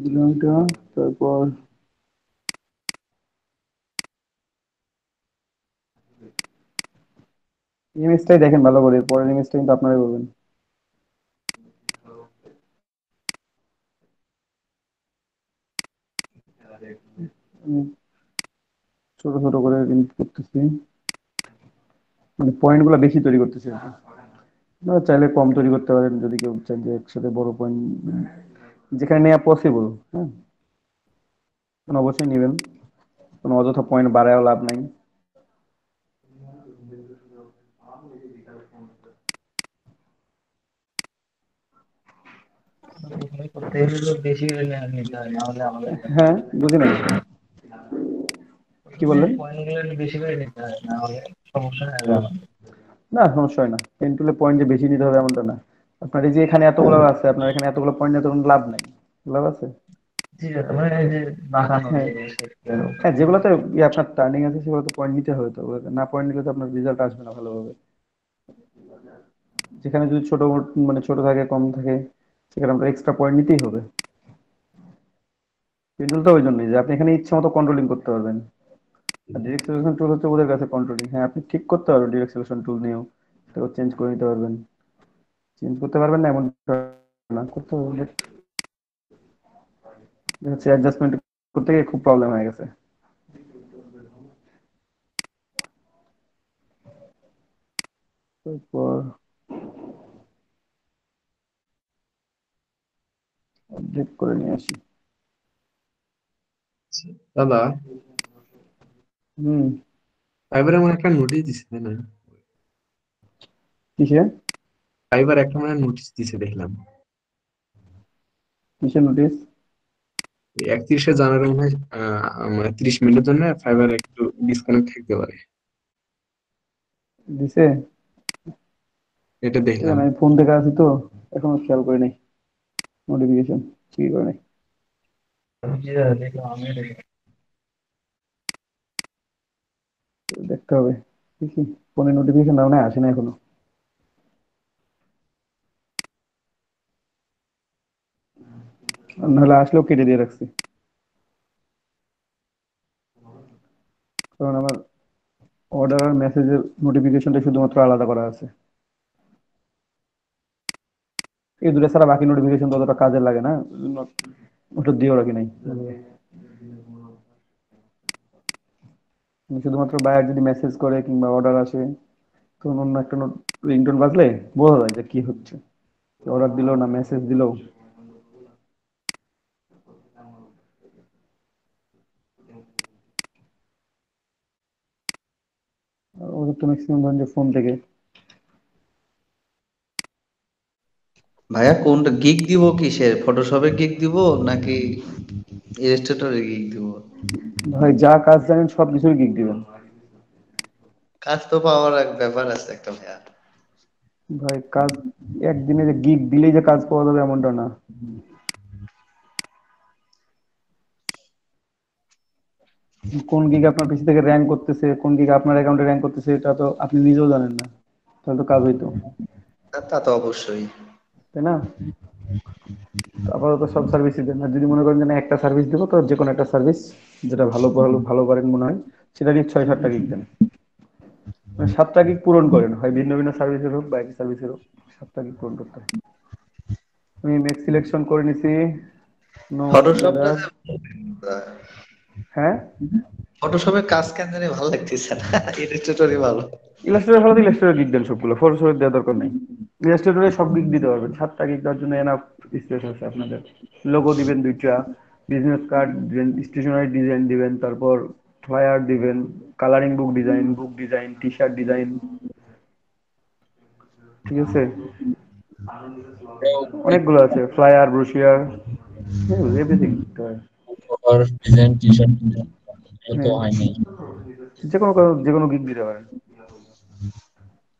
দিলাম এটা, তারপর ইমেজটাই দেখেন ভালো করে, পরের ইমেজটা কিন্তু আপনারাই বলবেন। আমি ছোট ছোট করে ইনিট করতেছি, মানে পয়েন্ট গুলো বেশি তৈরি করতেছি আর কি। আপনারা চাইলে কম তৈরি করতে পারেন, যদি কেউ চান যে একসাথে বড় পয়েন্ট যেখানে নেওয়া পসিবল, হ্যাঁ তখন অবশ্যই নেবেন, কোনো অযথা পয়েন্ট বাড়ায় লাভ নাই। ওই করতে গেলে তো বেশি করে নিতে হয়, না হলে আমাদের হ্যাঁ, বুঝি নাই, কি বললেন? পয়েন্ট গুলো একটু বেশি করে নিতে হয়, না হলে সমস্যা হয়ে যাবে আমাদের। না, সমস্যা হয় না, পেন টুলে পয়েন্ট যে বেশি নিতে হবে এমনটা না। আপনার এই যে এখানে এতগুলো আছে, আপনার এখানে এতগুলো পয়েন্ট নিয়ে তো কোনো লাভ নাই। লাভ আছে? ঠিক আছে, মানে এই যে বাঁকানো হ্যাঁ, যে শেপগুলো, হ্যাঁ, যেগুলোতে আপনার টার্নিং আছে সেগুলোতে পয়েন্ট নিতে হবে, তো ওগুলোতে না পয়েন্ট নিলে তো আপনার রেজাল্ট আসবে না ভালোভাবে। যেখানে যদি ছোট মানে ছোট থাকে, কম থাকে, সেখানে আপনার এক্সট্রা পয়েন্ট নিতেই হবে। পেন টুল তো ওই জন্যই যে আপনি এখানে ইচ্ছে মতো কন্ট্রোলিং করতে পারবেন। আর ডিরেক্ট সিলেকশন টুল হচ্ছে ওদের কাছে কন্ট্রোলিং। হ্যাঁ, আপনি ঠিক করতে পারবেন ডিরেক্ট সিলেকশন টুল নিয়েও, সেটাও চেঞ্জ করে নিতে পারবেন। চেঞ্জ করতে পারবেন না এমন না, করতে পারবেন, but হচ্ছে অ্যাডজাস্টমেন্ট করতে গিয়ে খুব প্রবলেম হয়ে গেছে। তারপর আপডেট করে নিয়ে আসি। দাদা, হুম। ফাইবারে আমার একটা নোটিশ দিছে, তাই না? কিসে? ফাইবার একটা মানে নোটিশ দিছে দেখলাম। কিসের নোটিশ? 31শে জানুয়ারি মনে হয়, মানে 30 মিনিটের জন্য ফাইবার একটু ডিসকানেক্ট থাকতে পারে, দিছে? এটা দেখলাম। আমি ফোন থেকে আছি তো, এখনো খেয়াল করি নাই নোটিফিকেশন, কি করে নাই, জি দাদা, দেখলাম, আমিও দেখলাম। দেখতে হবে। দেখি, ফোনে নোটিফিকেশন না আসে না এখনো। আর নাহলে আসলেও কেটে দিয়ে রাখছি, কারণ আমার অর্ডার আর মেসেজের নোটিফিকেশনটা শুধুমাত্র আলাদা করা আছে। এই দুটো ছাড়া বাকি নোটিফিকেশন ততটা কাজে লাগে না, ওই জন্য ওটা দিয়েও রাখি নাই। শুধুমাত্র বায়ার যদি মেসেজ করে কিংবা অর্ডার আসে, তখন অন্য একটা রিংটোন বাজলে বোঝা যায় যে কি হচ্ছে, অর্ডার দিলো না মেসেজ দিলো। ওদের তো ম্যাক্সিমাম ধরেন যে ফোন থেকে। ভাইয়া কোনটা গিগ দিব, কিসের ফটোশপে গিগ দিব নাকি ইলাস্ট্রেটরে গিগ দিব? ভাই যা কাজ জানেন সব কিছুই গিক দিবেন। কাজ তো পাওয়ার এক ব্যাপার আছে একটা ভাইয়া। ভাই কাজ একদিনে যে গিগ দিলেই যে কাজ পাওয়া যাবে এমনটা না। কোন গিগ আপনার পিছু থেকে র্যাঙ্ক করতেছে, কোন গিগ আপনার অ্যাকাউন্টে র্যাঙ্ক করতেছে, এটা তো আপনি নিজেও জানেন না, তাহলে তো কাজ হইতো, তা তো অবশ্যই। তাই না? তো আপাতত সব সার্ভিসই দেন, আর যদি মনে করেন যে না একটা সার্ভিস দেবো, তো যে কোনো একটা সার্ভিস যেটা ভালো ভালো ভালো পারেন মনে হয়, সেটা নিয়ে 6-7টা গিগ দেন। মানে 7টা গিগ পূরণ করেন, হয় ভিন্ন ভিন্ন সার্ভিসের হোক বা একই সার্ভিসের হোক, 7টা গিগ পূরণ করতে হয়। আমি মেক সিলেকশন করে নিছি, নো ফটোশপটা এরার। হ্যাঁ, ফটোশপে কাজ কেন জানি ভালো লাগতেছে না, ইলাস্ট্রেটরই ভালো। ইলাস্ট্রেটর ভালো, ইলাস্ট্রেটর গিগ দেন সবগুলো, ফটোশপের দেওয়ার দরকার নেই। ইলাস্ট্রেটরে সব গিগ দিতে পারবেন, 7টা গিগ দেওয়ার জন্য এনাফ স্পেস আছে আপনাদের। লোগো দিবেন 2টা, বিজনেস কার্ড দিবেন, স্টেশনারি ডিজাইন দিবেন, তারপর ফ্লায়ার দিবেন, কালারিং বুক ডিজাইন, টি শার্ট ডিজাইন, ঠিক আছে? অনেকগুলো আছে, flyer, brochure, everything. Cover design, T shirt এগুলো তো হ্যাঁ, হয় নাই। যে কোনো গিগ দিতে পারেন,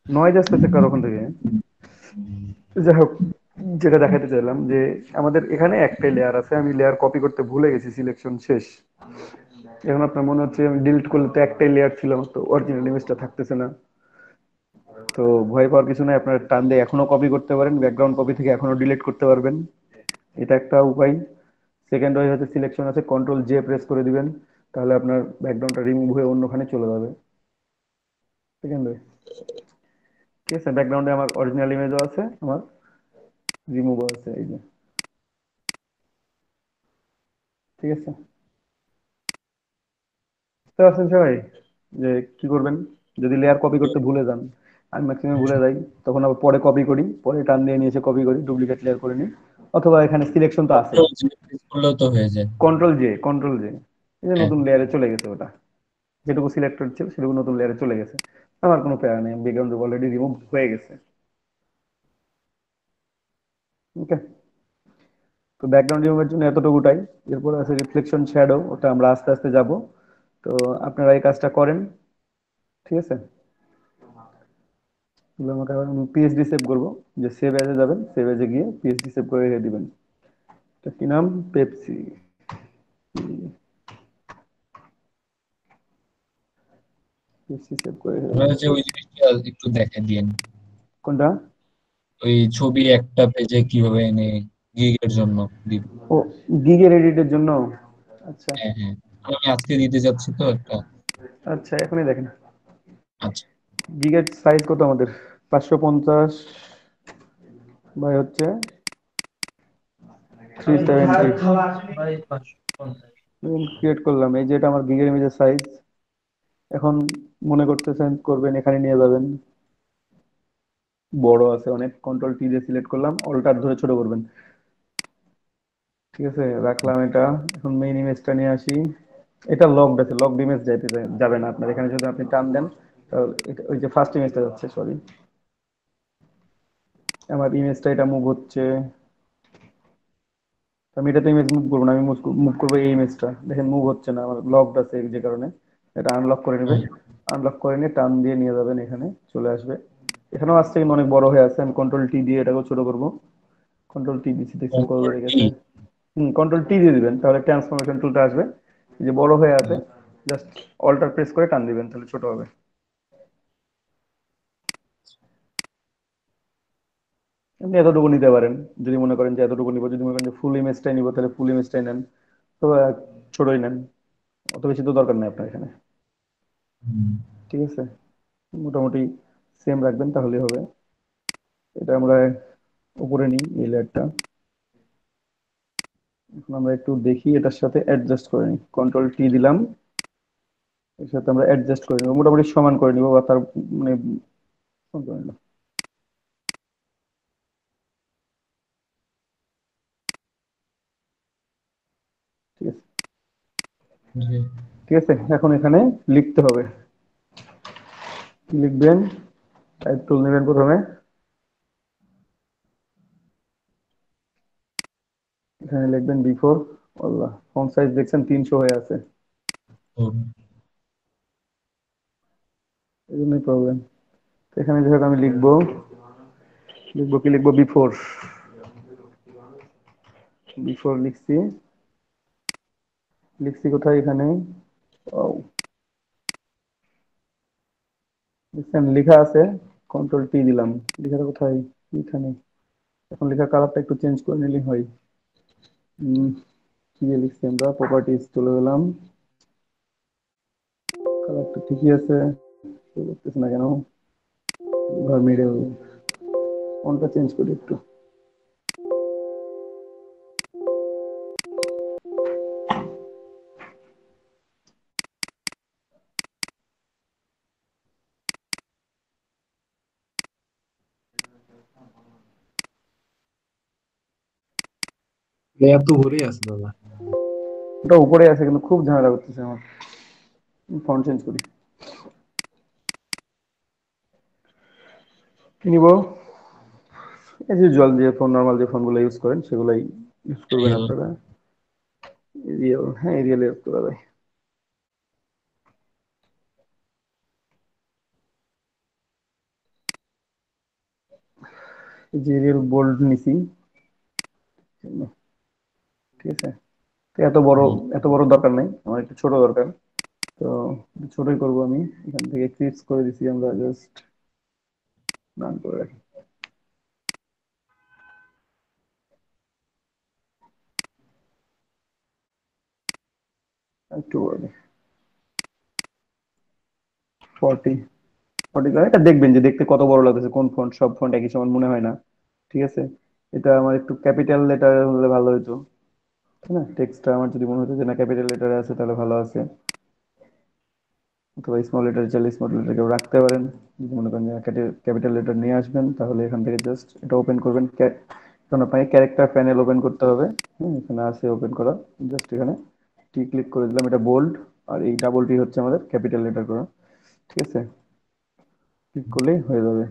নয়েজ আসতেছে কার ওখান থেকে। যাই হোক, যেটা দেখাতে চাইলাম যে আমাদের এখানে একটাই লেয়ার আছে, আমি লেয়ার কপি করতে ভুলে গেছি, সিলেকশন শেষ। এখন আপনার মনে হচ্ছে আমি ডিলিট করলে তো একটাই লেয়ার ছিল, তো অরিজিনাল ইমেজটা থাকতেছে না। তো ভয় পাওয়ার কিছু নাই, আপনার টান দিয়ে এখনো কপি করতে পারেন, ব্যাকগ্রাউন্ড কপি থেকে এখনো ডিলিট করতে পারবেন, এটা একটা উপায়। সেকেন্ড ওয়ে হচ্ছে সিলেকশন আছে, Ctrl+J প্রেস করে দিবেন, তাহলে আপনার ব্যাকগ্রাউন্ডটা রিমুভ হয়ে অন্যখানে চলে যাবে। সেকেন্ড ওয়ে, ঠিক আছে? ব্যাকগ্রাউন্ডে আমার অরিজিনাল ইমেজও আছে, আমার রিমুভও আছে, এই যে, ঠিক আছে? বুঝতে পারছেন সবাই যে কি করবেন যদি লেয়ার কপি করতে ভুলে যান? আমি ম্যাক্সিমাম ভুলে যাই, তখন আবার পরে কপি করি, পরে টান দিয়ে নিয়ে এসে কপি করি, ডুপ্লিকেট লেয়ার করে নিই। অথবা এখানে সিলেকশন তো আছেই, করলেও তো হয়ে যায়। Ctrl+J, এই যে হ্যাঁ, নতুন লেয়ারে চলে গেছে ওটা, যেটুকু সিলেক্টেড ছিল সেটুকু নতুন লেয়ারে চলে গেছে। আমার কোনো প্যারা নেই, ব্যাকগ্রাউন্ড অলরেডি রিমুভ হয়ে গেছে। ওকে, তো ব্যাকগ্রাউন্ড রিমুভের জন্য এতটুকুটাই। এরপর আছে রিফ্লেকশন শ্যাডো, ওটা আমরা আস্তে আস্তে যাব। তো আপনারা এই কাজটা করেন, ঠিক আছে? তাহলে আমাকে পিএইচডি সেভ করবো, যে সেভ এজে যাবেন, সেভ এজে গিয়ে পিএইচডি সেভ করে রেখে দিবেন। এটা কি নাম? পেপসি। পেপসি সেভ করে রেখে আমরা দিলাম। যে ওই জিনিসটা একটু দেখাই দিয়েন, কোনটা? ওই ছবি একটা পেজে কিভাবে এনে গিগের জন্য দিব। ও, গিগের এডিটের জন্য? আচ্ছা হ্যাঁ হ্যাঁ, আমি আজকে দিতে যাচ্ছি তো একটা। আচ্ছা, এখনই দেখেন। আচ্ছা। গিগের সাইজ কত আমাদের? 550 বাই হচ্ছে ভাই 370। ভাই 550। ক্রিয়েট করলাম, এই যে এটা আমার গিগের ইমেজের সাইজ। এখন মনে করতেছেন করবেন, এখানে নিয়ে যাবেন, বড় আছে অনেক, কন্ট্রোল টি দিয়ে সিলেক্ট করলাম, অল্টার ধরে ছোট করবেন, ঠিক আছে? রাখলাম এটা। এখন মেইন ইমেজটা নিয়ে আসি। এটা লকড আছে, লকড ইমেজ যাবে না আপনার এখানে, যদি আপনি টান দেন তাহলে ওই যে ফার্স্ট ইমেজটা যাচ্ছে, সরি। আমার ইমেজটা এটা মুভ হচ্ছে, আমি এটাতে ইমেজ মুভ করবো না, আমি মুভ করবো এই ইমেজটা। দেখেন মুভ হচ্ছে না, আমার লকড আছে যে কারণে। এটা আনলক করে নেবেন, আনলক করে নিয়ে টান দিয়ে নিয়ে যাবেন, এখানে চলে আসবে। এখানেও আসছে কিন্তু অনেক বড় হয়ে আছে, আমি কন্ট্রোল টি দিয়ে এটাকেও ছোট করবো। কন্ট্রোল টি দিচ্ছি, দেখছেন কত কন্ট্রোল বেড়ে টি। গেছে। কন্ট্রোল টি দিয়ে দিবেন, তাহলে ট্রান্সফরমেশন টুলটা আসবে। এই যে বড় হয়ে আছে, জাস্ট অল্টার প্রেস করে টান দিবেন, তাহলে ছোট হবে। আপনি এতটুকু নিতে পারেন, যদি মনে করেন যে এতটুকু নিব, যদি মনে করেন যে ফুল ইমেজটাই নিব, তাহলে ফুল ইমেজটাই নেন। তো ছোটই নেন, অত বেশি তো দরকার নেই আপনার এখানে, ঠিক আছে? মোটামুটি সেম রাখবেন, তাহলেই হবে। এটা আমরা উপরে নিই এই লেয়ারটা। এখন আমরা একটু দেখি, এটার সাথে অ্যাডজাস্ট করে নিই, কন্ট্রোল টি দিলাম, এর সাথে আমরা অ্যাডজাস্ট করে নিব, মোটামুটি সমান করে নিব, বা তার মানে সমান করে নিলাম, ঠিক আছে? জি। ঠিক আছে, এখন এখানে লিখতে হবে। কি লিখবেন? টাইপ টুল নেবেন প্রথমে, এখানে লিখবেন বিফোর। আল্লাহ, ফন্ট সাইজ দেখছেন 300 হয়ে আছে, ও, এই জন্যই প্রবলেম। এখানে যেহেতু আমি লিখবো, লিখবো কি লিখবো? বিফোর। বিফোর লিখছি, লিখছি কোথায়? এখানে। ও, দেখছেন লেখা আছে, কন্ট্রোল টি দিলাম, লেখাটা কোথায়? এখানে। এখন লেখার কালারটা একটু চেঞ্জ করে নিলে হয়। কি দিয়ে লিখছি আমরা? প্রপার্টিজ চলে গেলাম, কালারটা ঠিকই আছে, করতেছে না কেন? মিডল, ফন্টটা চেঞ্জ করি একটু। লেয়ার তো ভরেই আছে দাদা। ওটা উপরে আছে, কিন্তু খুব ঝামেলা করতেছে আমার। ফন্ট চেঞ্জ করি, কি নিব? এজ ইউজুয়াল যে ফোন, নর্মাল যে ফোনগুলো ইউজ করেন সেগুলাই ইউজ করবেন এরিয়াল। আপনারা। এরিয়াল, হ্যাঁ এরিয়াল ইউজ করা যায়। এই যে এরিয়াল বোল্ড নিছি, ঠিক আছে? তো এত বড় দরকার নেই, আমার একটু ছোট দরকার। তো ছোটই করব আমি। এখান থেকে ক্রিপস করে দিছি আমরা, জাস্ট রান করে রাখি। একটু বড় 40, 40 এটা দেখবেন যে দেখতে কত বড় লাগতেছে, কোন ফন্ট, সব ফন্ট একই সমান মনে হয় না, ঠিক আছে? এটা আমার একটু ক্যাপিটাল লেটার হলে ভালো হতো, তাই না? টেক্সটটা আমার যদি মনে হতো যে না ক্যাপিটাল লেটারে আছে, তাহলে ভালো আছে। অথবা স্মল লেটার চাইলে স্মল লেটার কেউ রাখতে পারেন। যদি মনে করেন যে ক্যাপিটাল লেটার নিয়ে আসবেন, তাহলে এখান থেকে জাস্ট এটা ওপেন করবেন। এখন আপনাকে ক্যারেক্টার প্যানেল ওপেন করতে হবে। এখানে আছে ওপেন করা, জাস্ট এখানে টি ক্লিক করে দিলাম, এটা বোল্ড, আর এই ডাবল টি হচ্ছে আমাদের ক্যাপিটাল লেটার করা, ঠিক আছে? ক্লিক করলেই হয়ে যাবে।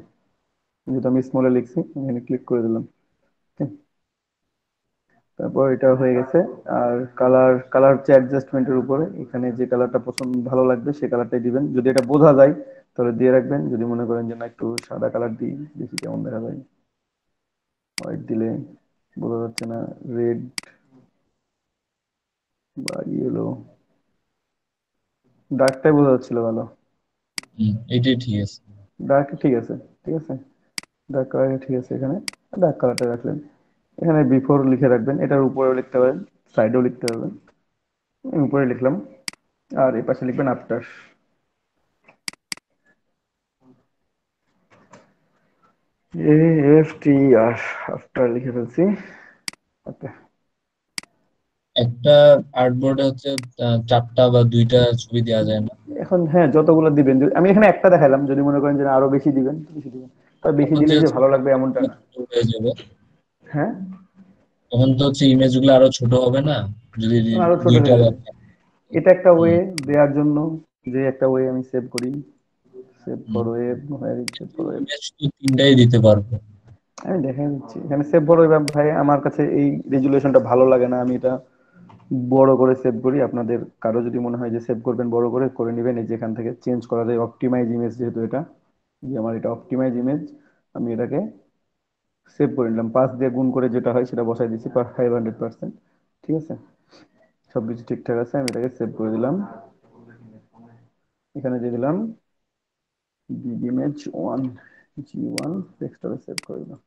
যেহেতু আমি স্মলে লিখছি, আমি এখানে ক্লিক করে দিলাম। Okay? তারপর এটা হয়ে গেছে। আর কালার হচ্ছে অ্যাডজাস্টমেন্টের উপরে, এখানে যে কালারটা পছন্দ ভালো লাগবে সেই কালারটাই দিবেন। যদি এটা বোঝা যায় তাহলে দিয়ে রাখবেন, যদি মনে করেন যে না একটু সাদা কালার দিই দেখি কেমন দেখা যায়, হোয়াইট দিলে বোঝা যাচ্ছে না, রেড বা ইয়েলো, ডার্কটাই বোঝা যাচ্ছিল ভালো। এইটাই ঠিক আছে। ডার্ক ঠিক আছে, ঠিক আছে, ডার্ক কালার ঠিক আছে। এখানে ডার্ক কালারটা রাখলেন, এখানে বিফোর লিখে রাখবেন, এটার উপরেও লিখতে পারেন, সাইডেও লিখতে পারবেন। আমি উপরে লিখলাম, আর এই পাশে লিখবেন আফটার, AFTR, আফটার লিখে ফেলছি। ওকে, একটা আর্টবোর্ডে হচ্ছে 4টা বা 2টা ছবি দেওয়া যায় না? এখন হ্যাঁ যতগুলো দিবেন, আমি এখানে একটা দেখালাম, যদি মনে করেন যে না, আরো বেশি দিবেন বেশি দিবেন, তবে বেশি তখন দিলে যে যে হচ্ছে ভালো লাগবে এমনটা না। ছোট হয়ে যাবে, হ্যাঁ, তখন তো হচ্ছে ইমেজ গুলো আরো ছোট হবে না যদি আরো ছোট হয়ে 2টা বা যাবে। এটা একটা ওয়ে হুম, দেওয়ার জন্য, যে একটা ওয়ে আমি সেভ করি, save hmm. For web, save for web. Image তো 3টাই দিতে পারবো। আমি দেখাই দিচ্ছি এখানে সেভ ফর ওয়েব। ভাই আমার কাছে এই রেজুলেশনটা ভালো লাগে না, আমি এটা বড় করে সেভ করি। আপনাদের কারো যদি মনে হয় যে সেভ করবেন বড় করে করে নেবেন, এই যে এখান থেকে চেঞ্জ করা যায় অপটিমাইজ ইমেজ, যেহেতু এটা যে আমার এটা অপটিমাইজ ইমেজ, আমি এটাকে সেভ করে নিলাম, 5 দিয়ে গুণ করে যেটা হয় সেটা বসাই দিচ্ছি 500%। ঠিক আছে, সবকিছু ঠিকঠাক আছে, আমি এটাকে সেভ করে দিলাম। এখানে দিয়ে দিলাম বিগ ইমেজ 1G1, ডেস্কটপে সেভ করে দিলাম।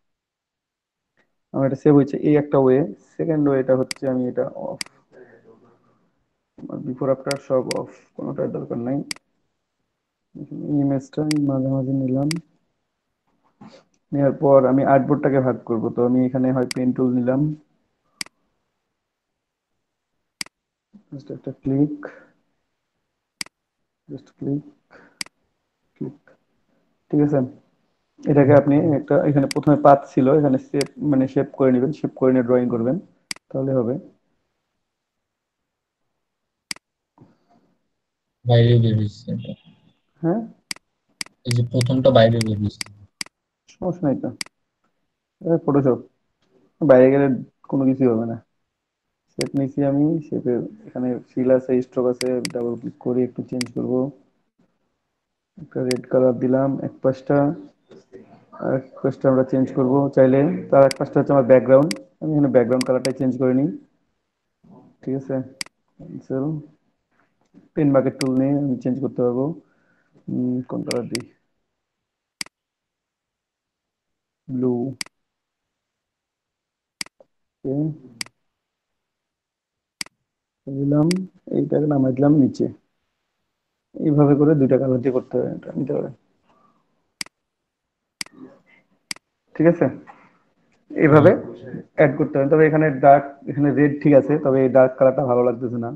আমার এটা সেভ হয়েছে, এই একটা ওয়ে। সেকেন্ড ওয়েটা হচ্ছে আমি এটা অফ, বিফোর আফটার সব অফ, কোনোটার দরকার নাই। ইমেজটা আমি মাঝে মাঝে নিলাম, নেওয়ার পর আমি আর্টবোর্ডটাকে ভাগ করব, তো আমি এখানে হয় পেন টুল নিলাম, জাস্ট একটা ক্লিক, জাস্ট ক্লিক, ক্লিক, ঠিক আছে। এটাকে আপনি একটা, এখানে প্রথমে পাথ ছিল, এখানে শেপ মানে শেপ করে নেবেন, শেপ করে নিয়ে ড্রয়িং করবেন, তাহলে হবে। বাইরে বেরিয়েছে এটা, হ্যাঁ, এই যে প্রথমটা বাইরে বেরিয়েছে। সমস্যা নাই তো, ফটোশপ বাইরে গেলে কোনো কিছুই হবে না। শেপ নিচ্ছি আমি, শেপে এখানে ফিল আছে, স্ট্রোক আছে, ডাবল ক্লিক করে একটু চেঞ্জ করব, একটা রেড কালার দিলাম এক পাশটা, আর এক পাশটা আমরা চেঞ্জ করব চাইলে। তার এক পাশটা হচ্ছে আমার ব্যাকগ্রাউন্ড, আমি এখানে ব্যাকগ্রাউন্ড কালারটাই চেঞ্জ করে নিই। ঠিক আছে, ক্যান্সেল, পেন বাকেট টুল নিয়ে আমি চেঞ্জ করতে পারবো। কোন কালার দিই, ব্লু, দিলাম, এইটাকে নামাই দিলাম নিচে। এইভাবে করে দুইটা কালার দিয়ে করতে হবে, এটা নিতে হবে। ঠিক আছে, হুম, এইভাবে অ্যাড করতে হবে। তবে এখানে ডার্ক, এখানে রেড ঠিক আছে, তবে এই ডার্ক কালারটা ভালো লাগতেছে না।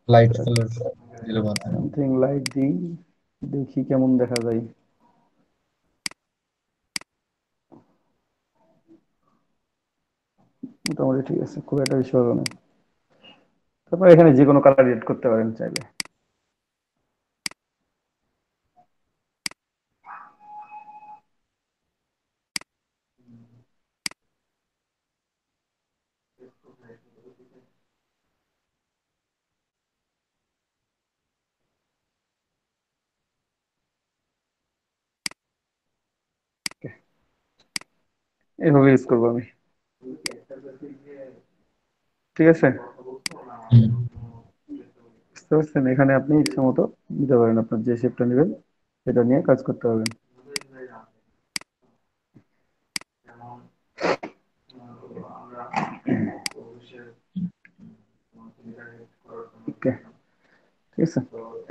লাইট কালার দিলে ভালো হয়। সামথিং লাইট দিই, দেখি কেমন দেখা যায়। মোটামুটি ঠিক আছে, খুব একটা বেশি ভালো না। তারপর এখানে যে কোনো কালার এড করতে পারেন চাইলে। এইভাবে ইউজ করবো আমি, ঠিক আছে। হুম, বুঝতে পারছেন, এখানে আপনি ইচ্ছা মতো নিতে পারেন, আপনার যে শেপটা নেবেন সেটা নিয়ে কাজ করতে পারবেন। ওকে, ঠিক আছে,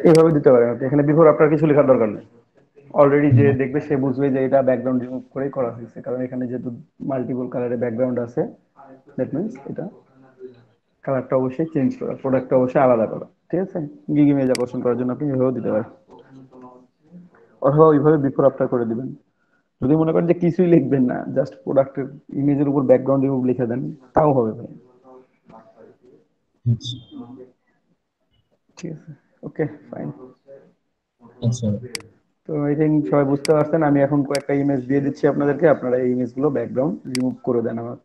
এইভাবে দিতে পারেন আপনি। এখানে বিফোর আপনার কিছু লেখার দরকার নেই, অলরেডি যে হুম, দেখবে সে বুঝবে যে এটা ব্যাকগ্রাউন্ড রিমুভ করেই করা হয়েছে, কারণ এখানে যেহেতু মাল্টিপল কালারের ব্যাকগ্রাউন্ড আছে, দ্যাট মিনস এটা কালারটা অবশ্যই চেঞ্জ করা, প্রোডাক্টটা অবশ্যই আলাদা করা। ঠিক আছে, গিগ ইমেজ আকর্ষণ করার জন্য আপনি এভাবেও দিতে পারেন, অথবা ওইভাবে বিফোর আফটার করে দিবেন। যদি মনে করেন যে কিছুই লিখবেন না, জাস্ট প্রোডাক্টের ইমেজের উপর ব্যাকগ্রাউন্ড রিমুভ লিখে দেন, তাও হবে ভাই। আচ্ছা, ঠিক আছে, ওকে, ফাইন। আচ্ছা। তো আই থিঙ্ক সবাই বুঝতে পারছেন। আমি এখন কয়েকটা ইমেজ দিয়ে দিচ্ছি আপনাদেরকে, আপনারা এই ইমেজগুলো ব্যাকগ্রাউন্ড রিমুভ করে দেন আমার।